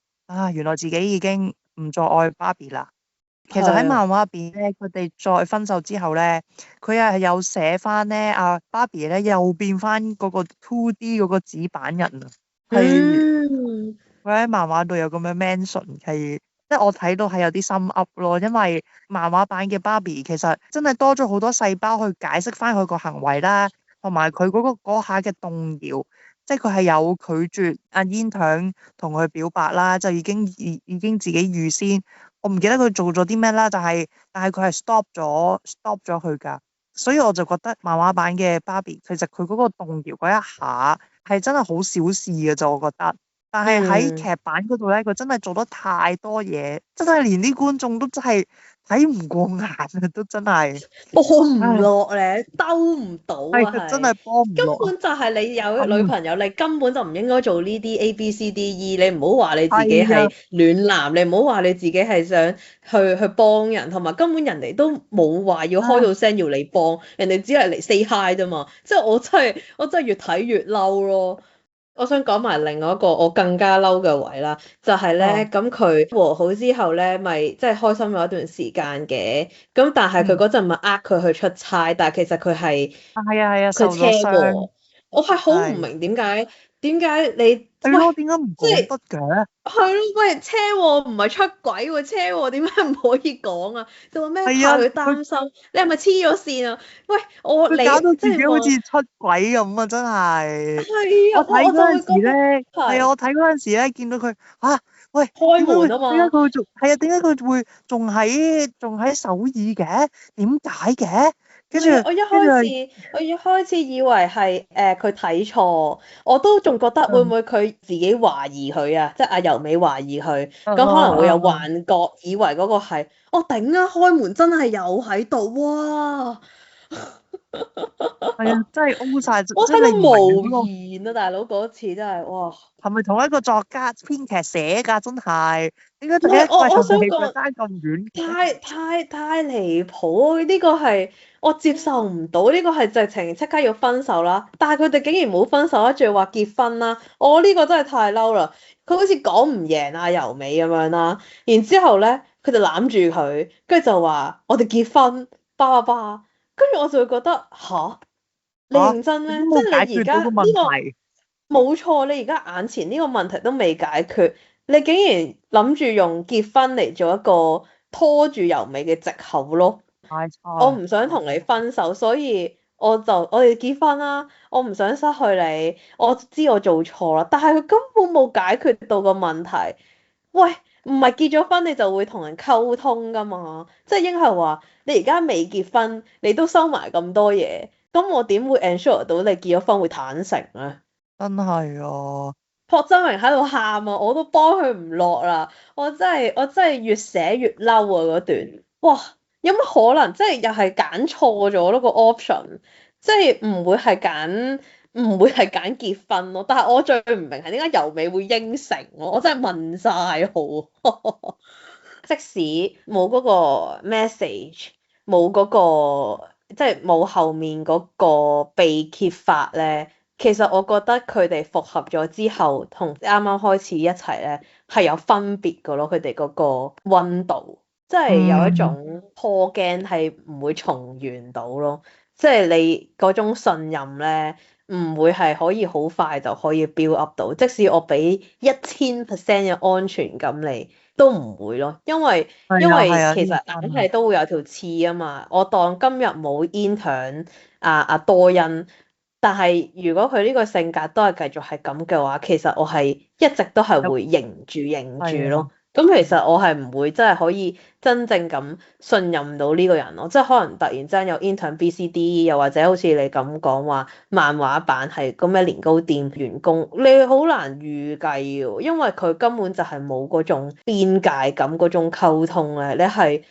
原來自己已經唔再愛芭比啦。其實喺漫畫入邊咧，佢哋再分手之後咧，佢係有寫翻咧，芭比咧又變翻嗰個 2D 嗰個紙板人啊。係佢喺漫畫度有咁樣 mention， 係即係我睇到係有啲心噏咯，因為漫畫版嘅芭比其實真係多咗好多細胞去解釋翻佢個行為啦，同埋佢嗰下嘅動搖。即係佢係有拒絕阿煙腸同佢表白啦，就已經自己預先，我唔記得佢做咗啲咩啦，但係佢係 stop 咗佢㗎，所以我就覺得漫畫版嘅芭比其實佢嗰個動搖嗰一下係真係好小事嘅啫，我覺得。但係喺劇版嗰度咧，佢真係做得太多嘢，真係連啲觀眾都真係睇唔過眼啊！都真係幫唔落咧，兜唔到啊，係真係幫唔根落。本就係你有女朋友，你根本就唔應該做呢啲 A B C D E，你唔好話你自己係暖男，你唔好話你自己係想去幫人，同埋根本人哋都冇話要開到聲要你幫，人哋只係嚟 say hi 啫嘛，即係我真係越睇越嬲咯。我想講埋另外一個我更加嬲嘅位啦，就係咧，咁佢和好之後咧，咪即係開心咗一段時間嘅，咁但係佢嗰陣咪佢去出差，但係其實佢係係佢車禍，我係好唔係明點解你係咯，點解唔講得嘅？係咯，喂，車禍唔係出軌喎，車禍點解唔可以講啊？就話咩怕佢擔心，你係咪黐咗線啊？喂，你搞到自己好似出軌咁啊！真係。係啊，我睇嗰陣時咧，係我睇嗰陣時咧，見到佢喂，開門啊嘛，點解佢會仲係啊？點解佢會仲喺首爾嘅？點解嘅？跟住我一開始以為係佢睇錯，我都仲覺得會唔會佢自己懷疑佢啊？即係阿由美懷疑佢，咁可能會有幻覺，以為嗰個係我頂啊！開門真係有喺度哇！係啊，真係 O 晒，我真係無言啊！大佬嗰次真係哇，係咪同一個作家編劇寫㗎？真係點解我想講爭咁遠？太離譜！呢個係我接受唔到，呢個係直情即刻要分手啦。但係佢哋竟然冇分手，仲要話結婚啦！我呢個真係太嬲啦！佢好似講唔贏阿由美咁樣啦，然之後咧佢就攬住佢，跟住就話我哋結婚，叭叭叭，跟住我就會覺得吓，你認真咩？即係你而家呢個冇錯，你而家眼前呢個問題都未解決，你竟然諗住用結婚嚟做一個拖住由美嘅藉口咯。我唔想同你分手，所以我哋結婚啦。我唔想失去你，我知我做錯啦，但係佢根本冇解決到個問題。喂，唔係結咗婚你就會同人溝通噶嘛？即係應該係話你而家未結婚，你都收埋咁多嘢，咁我點會 ensure 到你結咗婚會坦誠咧？真係啊！朴真榮喺度喊啊，我都幫佢唔落啦。我真係越寫越嬲啊嗰段。哇，有乜可能？即係又係揀錯咗咯個 option，即係唔會係揀結婚咯。但係我最唔明係點解由美會應承我真係問晒好。即使冇嗰個 message，冇嗰個即係冇後面嗰個被揭發咧。其實我覺得佢哋復合咗之後，同啱啱開始一齊咧係有分別嘅咯。佢哋嗰個溫度，即係有一種破鏡係唔會重圓到咯。即係你嗰種信任咧，唔會係可以好快就可以 build up 到。即使我俾1000% 嘅安全感你，都唔會咯。因為其實硬係都會有條刺啊嘛。我當今日冇 intern 阿多恩。但係如果佢呢個性格都係繼續係咁嘅話，其實我係一直都係會認住咯。咁其實我係唔會真係可以真正咁信任到呢個人咯。即係可能突然之間有 intern BCD，又或者好似你咁講話漫畫版係咁嘅年糕店員工，你好難預計嘅，因為佢根本就係冇嗰種邊界感嗰種溝通咧，你係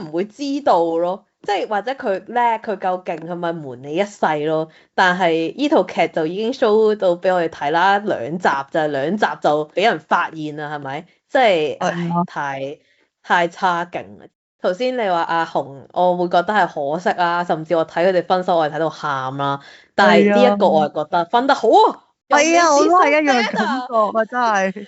唔會知道咯。即係或者佢叻，佢夠勁，佢咪瞞你一世咯。但係呢套劇就已經 show 到俾我哋睇啦，兩集就俾人發現啦，係咪？即係太差勁啦！頭先你話阿紅，我會覺得係可惜啊，甚至我睇佢哋分手，我係睇到喊啦。但係呢一個我係覺得分得好啊！係啊，我都係一樣嘅感覺啊，真係。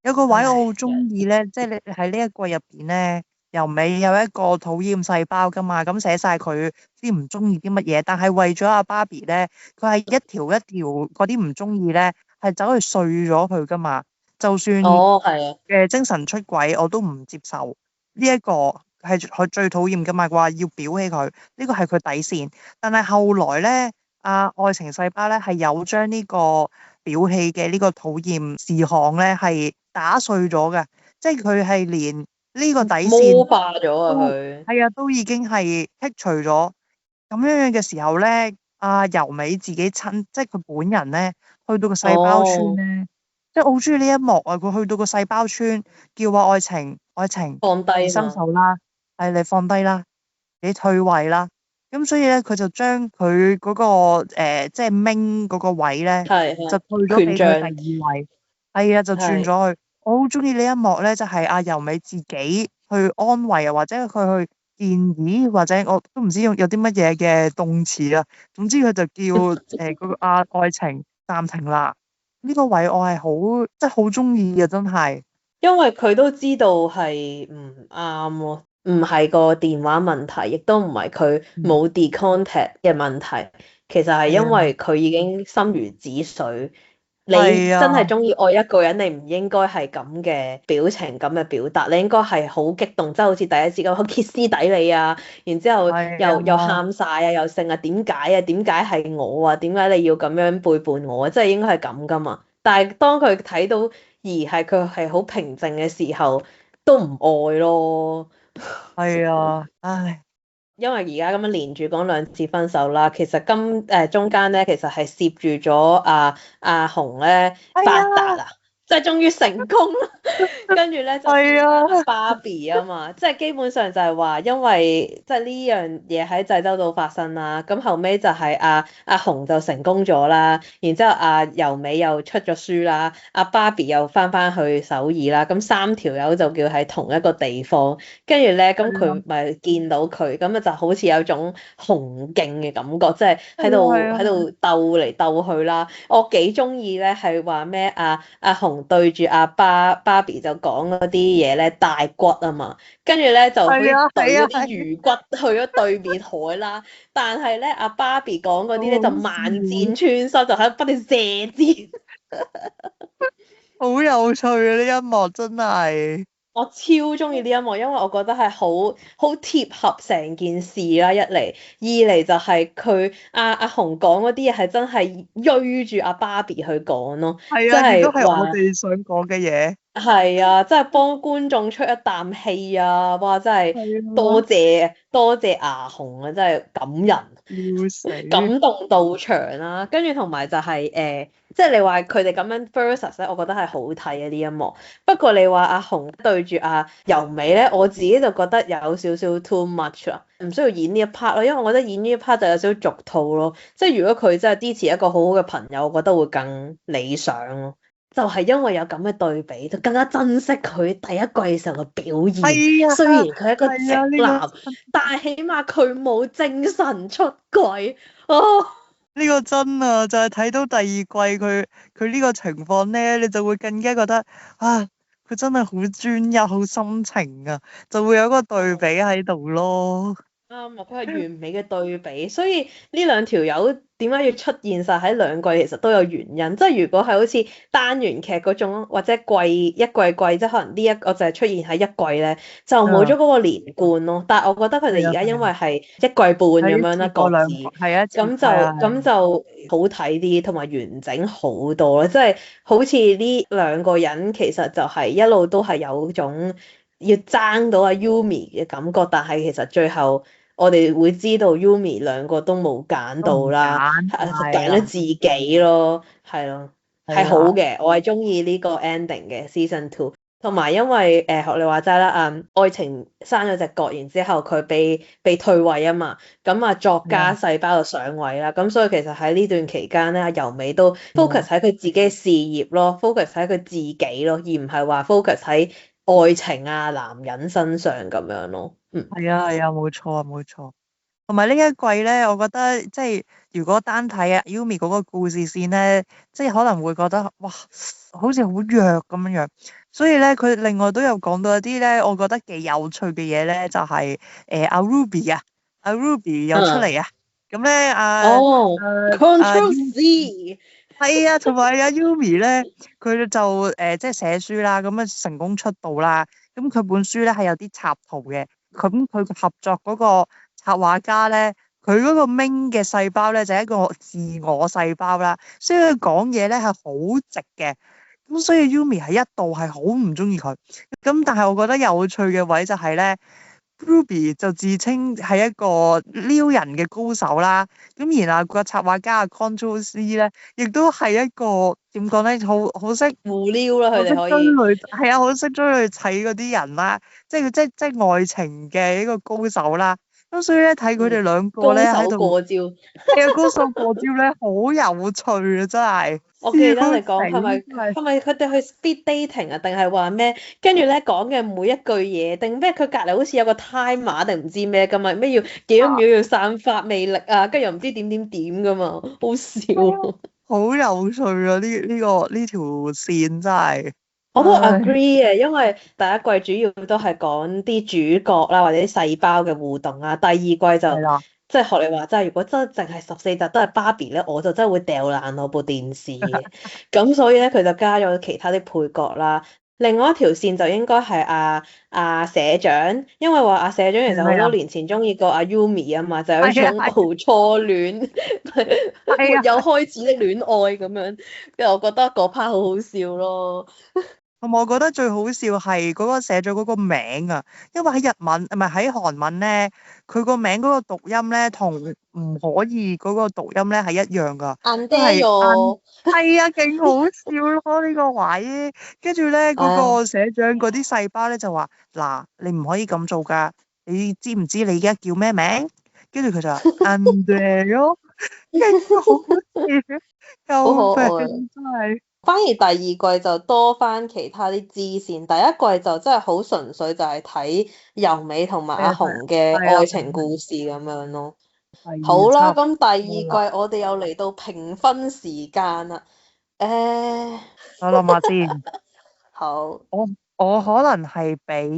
有個位我好中意咧，即係你喺呢一季入邊咧。由美有一個討厭細胞噶嘛，咁寫晒佢啲唔中意啲乜嘢，但係為咗阿芭比咧，佢係一條一條嗰啲唔中意咧，係走去碎咗佢噶嘛。就算嘅精神出軌，我都唔接受。呢一個係佢最討厭噶嘛，話要裱起佢，呢個係佢底線。但係後來咧，愛情細胞咧係有將呢個表氣嘅呢個討厭事項咧係打碎咗嘅，即係佢係連呢個底線魔化咗啊都佢。係啊，都已經係剔除咗。咁樣嘅時候咧，由美自己親，即係佢本人咧，去到個細胞村咧，即係我好中意呢一幕啊！佢去到個細胞村，叫話愛情，愛情，你放低嘛。伸手啦，係你放低啦，你退位啦。咁所以咧，佢就將佢嗰個即係明嗰個位咧，係就退咗俾佢權杖。第二位。係啊，就轉咗去。我好中意呢一幕咧，就係阿由美自己去安慰啊，或者佢去建議，或者我都唔知有啲乜嘢嘅動詞啊。總之佢就叫嗰個愛情暫停啦。呢個位我係好即係好中意嘅，真係。因為佢都知道係唔啱咯，唔係個電話問題，亦都唔係佢冇 decontact 嘅問題，其實係因為佢已經心如止水。你係啊真係中意愛一個人，你唔應該係咁嘅表情、咁嘅表達，你應該係好激動，即係好似第一次咁好歇斯底里啊，然之後係又喊晒啊，又剩啊，點解啊？點解係我啊？點解你要咁樣背叛我啊？即係應該係咁噶嘛。但係當佢睇到而係佢係好平靜嘅時候，都唔愛咯。係啊，唉，因為而家咁樣連住講兩次分手啦，其實中間咧，其實係攝住咗阿紅咧發達啊，即係終於成功啦。跟住咧就係啊，芭比啊嘛，即係基本上就係話，因為即係呢樣嘢喺濟州島發生啦，咁後尾就係阿紅就成功咗啦，然之後由美又出咗書啦，阿芭比又翻去首爾啦，咁三條友就叫喺同一個地方，跟住咧咁佢咪見到佢，咁啊就好似有種紅勁嘅感覺，即係喺度鬥嚟鬥去啦。我幾中意咧係話咩阿紅對住阿芭比就講嗰啲嘢咧大骨啊嘛，跟住咧就好似懟嗰啲魚骨去咗對面海啦。但係咧阿芭比講嗰啲咧就萬箭穿心，就喺度不斷射箭。好有趣啊！呢一幕真係。我超中意呢一幕，因為我覺得係好貼合成件事啦。一嚟，二嚟就係佢阿紅講嗰啲嘢係真係追住阿芭比去講咯，係啊，亦都係我話哋想講嘅嘢。係啊，真係幫觀眾出一啖氣啊！哇，真係係啊多謝阿紅啊，真係感人。要死。感動到場啦，跟住同埋就係即係你話佢哋咁樣 versus 咧，我覺得係好睇嘅呢一幕。不過你話阿紅對住阿由美咧，我自己就覺得有少少 too much 啦，唔需要演呢一 part 咯，因為我覺得演呢一 part 就有少少俗套咯。即係如果佢真係支持一個好好嘅朋友，我覺得會更理想咯。就係因為有咁嘅對比，就更加珍惜佢第一季時候嘅表現。係啊，雖然佢係一個直男，呢但係起碼佢冇精神出軌。哦，個真啊，就係睇到第二季佢呢個情況咧，你就會更加覺得佢真係好專一，好深情啊，就會有一個對比喺度咯。啱啊！佢係完美嘅對比，所以呢兩條友點解要出現晒喺兩季，其實都有原因。即係如果係好似單元劇嗰種，或者一季，即係可能呢一個就係出現喺一季咧，就冇咗嗰個連貫咯。但係我覺得佢哋而家因為係一季半咁樣啦，各自咁就好睇啲，同埋完整好多咯。即係好似呢兩個人其實就係一路都係有種要爭到阿 Yumi 嘅感覺，但係其實最後我哋會知道 Yumi 兩個都冇揀到啦，揀咗自己咯，係咯，係好嘅，我係中意呢個 ending 嘅 season 2。同埋因為學你話齋啦，愛情生咗隻角，然之後佢被退位啊嘛，咁作家細胞就上位啦，咁所以其實喺呢段期間咧，由美都 focus 喺佢自己嘅事業咯，focus 喺佢自己咯，而唔係話 focus 喺愛情男人身上咁樣咯。係啊，冇錯冇錯。同埋呢一季咧，我覺得即係如果單睇Yumi 嗰個故事線咧，即係可能會覺得哇，好似好弱咁樣。所以咧，佢另外都有講到一啲咧，我覺得幾有趣嘅嘢咧，就係阿 Ruby 阿 Ruby 又出嚟啊。咁咧Control Z 係啊，同埋阿 Yumi 咧，佢就即係寫書啦，咁成功出道啦。咁佢本書咧係有啲插圖嘅，咁佢合作嗰個插畫家咧佢嗰個 main 嘅細胞咧就係一個自我細胞啦，所以佢講嘢咧係好直嘅。咁所以 Yumi 係一度係好唔中意佢。咁但係我覺得有趣嘅位就係咧，Ruby 就自稱係一個撩人嘅高手啦。咁然後個插畫家 Control C 咧，亦都係一個點講咧，好識互撩啦，好識佢哋可以。追女，係啊，好識追女砌嗰啲人啦，即係愛情嘅一個高手啦。咁所以咧睇佢哋兩個高咧喺度，手過招。係啊，高手過招咧，好有趣啊，真係。我記得你笑死講係咪真係係咪佢哋去 speed dating 啊？定係話咩？跟住咧講嘅每一句嘢，定咩？佢隔離好似有個 timer 定唔知咩噶嘛？咩要幾多秒要散發魅力啊？跟住又唔知點點點噶嘛，好笑。好有趣啊！呢條線真係，我都唉 agree 嘅，因為第一季主要都係講啲主角啦，或者啲細胞嘅互動啊。第二季就係啦，即係學你話齋，如果真係淨係14集都係芭比咧，我就真係會掉爛我部電視嘅。咁所以咧，佢就加咗其他啲配角啦。另外一條線就應該係阿社長，因為話阿社長其實好多年前中意過阿 Yumi 啊嘛，就有一種係啊初戀，係沒啊，有開始的戀愛咁樣，跟住我覺得嗰 part 好好笑咯。同埋我覺得最好笑係嗰個寫咗嗰個名啊，因為喺日文唔係喺韓文咧，佢個名嗰個讀音咧同唔可以嗰個讀音咧係一樣噶，都係係啊，勁好笑咯呢個位。跟住咧嗰個社長嗰啲細胞咧就話：嗱，你唔可以咁做噶，你知唔知你而家叫咩名？跟住佢就話 Andre 咯，勁好笑，救好可愛。命真係。反而第二季就多翻其他啲支線，第一季就真係好純粹就係睇由美同埋阿紅嘅愛情故事咁樣咯。好啦，咁第二季我哋又嚟到評分時間啦。我諗下先，好，我可能係俾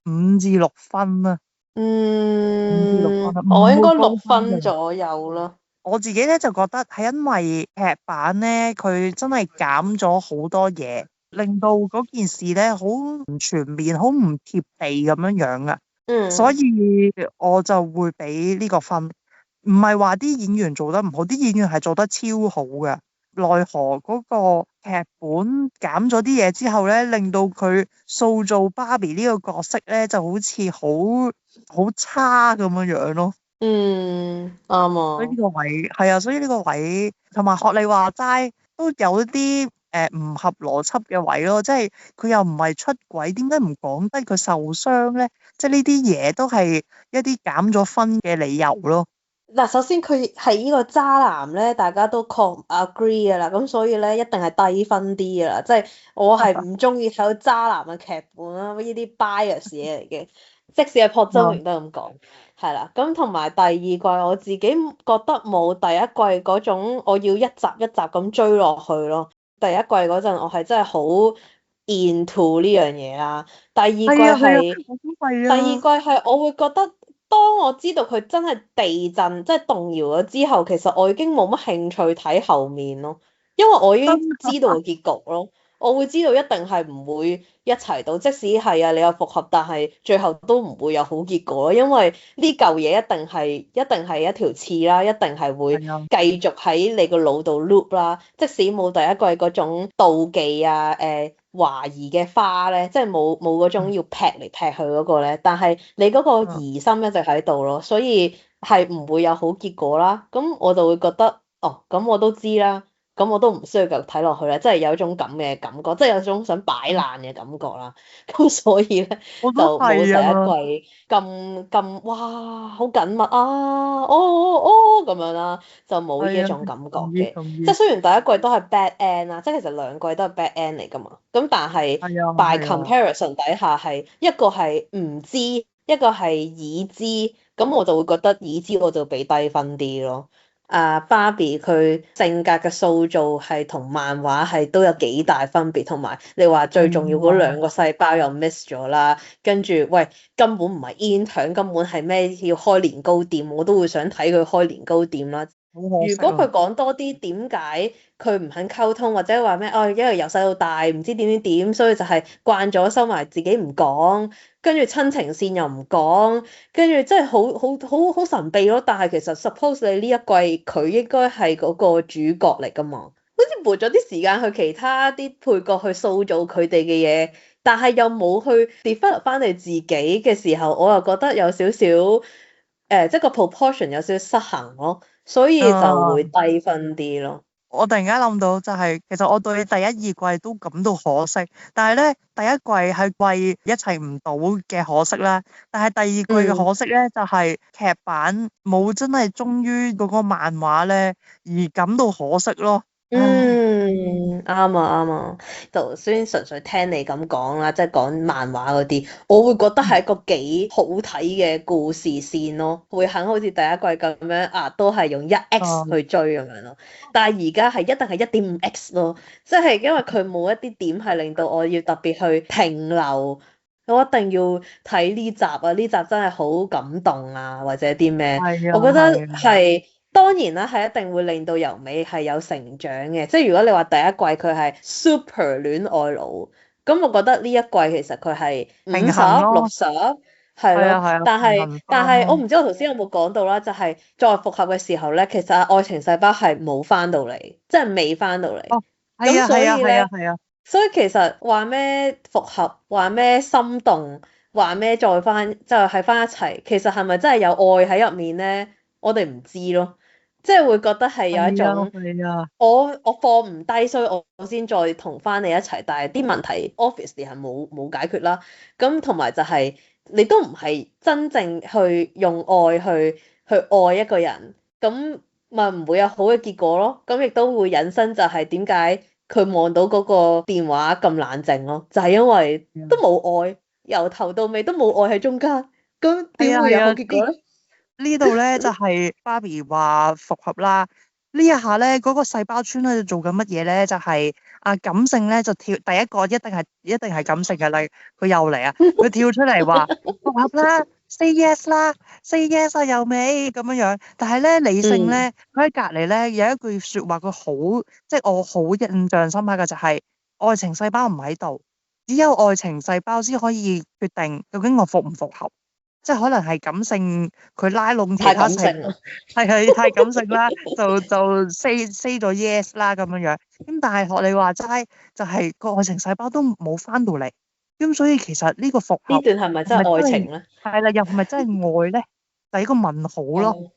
5至6分啊，5至6分啊，我應該唔會高6分嘅。左右啦。我自己咧就覺得係因為劇版咧，佢真係減咗好多嘢，令到嗰件事咧好唔全面，好唔貼地咁樣樣啊。所以我就會俾呢個分，唔係話啲演員做得唔好，啲演員係做得超好嘅。奈何嗰個劇本減咗啲嘢之後咧，令到佢塑造芭比呢個角色咧，就好似好差咁樣樣咯。啱所以呢個位係啊，所以呢個位同埋學你話齋都有一啲唔合邏輯嘅位咯，即係佢又唔係出軌，點解唔講低佢受傷咧？即係呢啲嘢都係一啲減咗分嘅理由咯。嗱，首先佢係呢個渣男咧，大家都 agree 噶啦，咁所以咧一定係低分啲噶啦，即係我係唔中意睇到渣男嘅劇本啦，呢啲 bias 嘢嚟嘅，即使係朴周明都係咁講，係啦，咁同埋第二季我自己覺得冇第一季嗰種我要一集一集咁追落去咯，第一季嗰陣我係真係好 into 呢樣嘢啦，第二季係我會覺得。當我知道佢真係地震，即係動搖咗之後，其實我已經冇乜興趣睇後面咯，因為我已經知道個結局咯。我會知道一定係唔會一齊到，即使係啊你有復合，但係最後都唔會有好結果，因為呢嚿嘢一定係一條刺啦，一定係會繼續喺你個腦度 loop 啦。即使冇第一季嗰種妒忌啊，懷疑嘅花咧，即係冇嗰種要劈嚟劈去嗰個咧，但係你嗰個疑心一直喺度咯，所以係唔會有好結果啦。咁我就會覺得，哦，咁我都知啦。咁我都唔需要繼續睇落去啦，即係有一種咁嘅感覺，即係有種想擺爛嘅感覺啦。咁所以咧就冇第一季咁哇好緊密啊，咁樣啦，就冇呢一種感覺嘅。即係雖然第一季都係 bad end 啦，即係其實兩季都係 bad end 嚟噶嘛。咁但係 by comparison 底下係一個係唔知，一個係已知，咁我就會覺得已知我就俾低分啲咯。芭比佢性格嘅塑造係同漫畫係都有幾大分別，同埋你話最重要嗰兩個細胞又 miss 咗啦，跟住喂根本唔係 intern，根本係咩要開年糕店，我都會想睇佢開年糕店啦。好可惜如果佢啊。講多啲點解佢唔肯溝通，或者話咩哦，因為由細到大唔知點點點，所以就係慣咗收埋自己唔講，跟住親情線又唔講，跟住真係好神秘咯。但係其實 suppose 你呢一季佢應該係嗰個主角嚟㗎嘛，好似撥咗啲時間去其他啲配角去塑造佢哋嘅嘢，但係又冇去 develop 翻你自己嘅時候，我又覺得有少少即係個 proportion 有少少失衡咯。所以就會低分啲咯。我突然間諗到就係、其實我對第一二季都感到可惜，但係咧第一季係為一齊唔到嘅可惜啦，但係第二季嘅可惜咧、就係劇版冇真係忠於嗰個漫畫咧，而感到可惜咯。啱啊啱啊，就先純粹聽你咁講啦，即係講漫畫嗰啲，我會覺得係一個幾好睇嘅故事線咯，會肯好似第一季咁樣啊，都係用1X 去追咁樣咯。但係而家係一定係1.5X 咯，即係因為佢冇一啲點係令到我要特別去停留，我一定要睇呢集啊，呢集真係好感動啊，或者啲咩，係啊，我覺得係啊係。當然啦，係一定會令到由美係有成長嘅。即係如果你話第一季佢係 super 戀愛腦，咁我覺得呢一季其實佢係平衡咯50、60，係係啊咯。係啊平但係衡返咯我唔知我頭先有冇講到啦，就係再復合嘅時候咧，其實愛情細胞係冇翻到嚟，即係未翻到嚟。哦，係咁所以啊係啊係咧啊，係啊，所以其實話咩復合，話咩心動，話咩再翻，就係翻一齊，其實係咪真係有愛喺入面咧？我哋唔知咯。即係會覺得係有一係啊種係啊，我放唔低，所以我先再同翻你一齊。但係啲問題 obviously 係冇解決啦。咁同埋就係你都唔係真正去用愛去愛一個人，咁咪唔會有好嘅結果咯。咁亦都會引申就係點解佢望到嗰個電話咁冷靜咯，就係因為都冇愛，由頭到尾都冇愛喺中間，咁點會有好結果咧？呢度咧就係芭比話復合啦。呢一下咧，嗰個細胞村喺度做緊乜嘢咧？就係感性咧就跳第一個一定係感性嘅，例如佢又嚟啊，佢跳出嚟話復合啦，say yes 啦，say yes 啊又美咁樣樣。但係咧理性咧，佢喺隔離咧有一句説話，佢好即係我好印象深刻嘅就係愛情細胞唔喺度，只有愛情細胞先可以決定究竟我復唔復合。即係可能係感性，佢拉攏其他細胞，係太感性啦，就 say 咗 yes 啦咁樣樣。咁但係學你話齋，就係個愛情細胞都冇翻到嚟。咁所以其實呢個復合呢段係咪真係愛情咧？係啦，又係咪真係愛咧？第一個問號咯。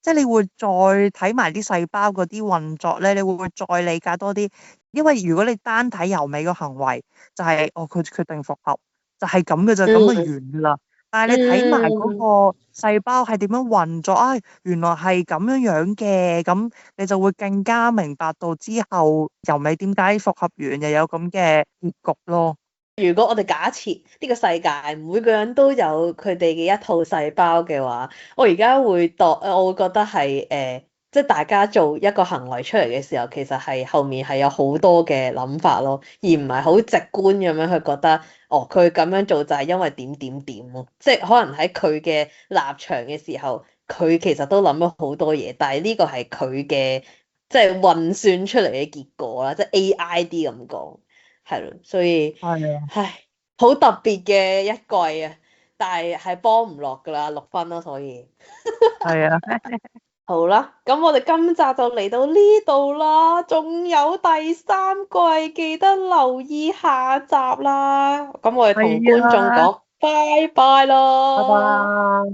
即係你會再睇埋啲細胞嗰啲運作咧，你會唔會再理解多啲？因為如果你單睇由美個行為，就係佢決定復合，就係咁嘅啫，咁就完噶啦。但係你睇埋嗰個細胞係點樣運作啊？原來係咁樣樣嘅，咁你就會更加明白到之後由美點解復合完又有咁嘅結局咯。如果我哋假設呢個世界每個人都有佢哋嘅一套細胞嘅話，我而家會我會覺得係即係大家做一個行為出嚟嘅時候，其實係後面係有好多嘅諗法咯，而唔係好直觀咁樣去覺得，哦，佢咁樣做就係因為點點點咯，即係可能喺佢嘅立場嘅時候，佢其實都諗咗好多嘢，但係呢個係佢嘅即係運算出嚟嘅結果啦，即係 AID 咁講。係咯，所以唉，好特別嘅一季啊，但係幫唔落噶啦，6分咯，所以係啊，好啦，咁我哋今集就嚟到呢度啦，仲有第3季，記得留意下集啦。咁我哋同觀眾講拜拜咯，拜拜。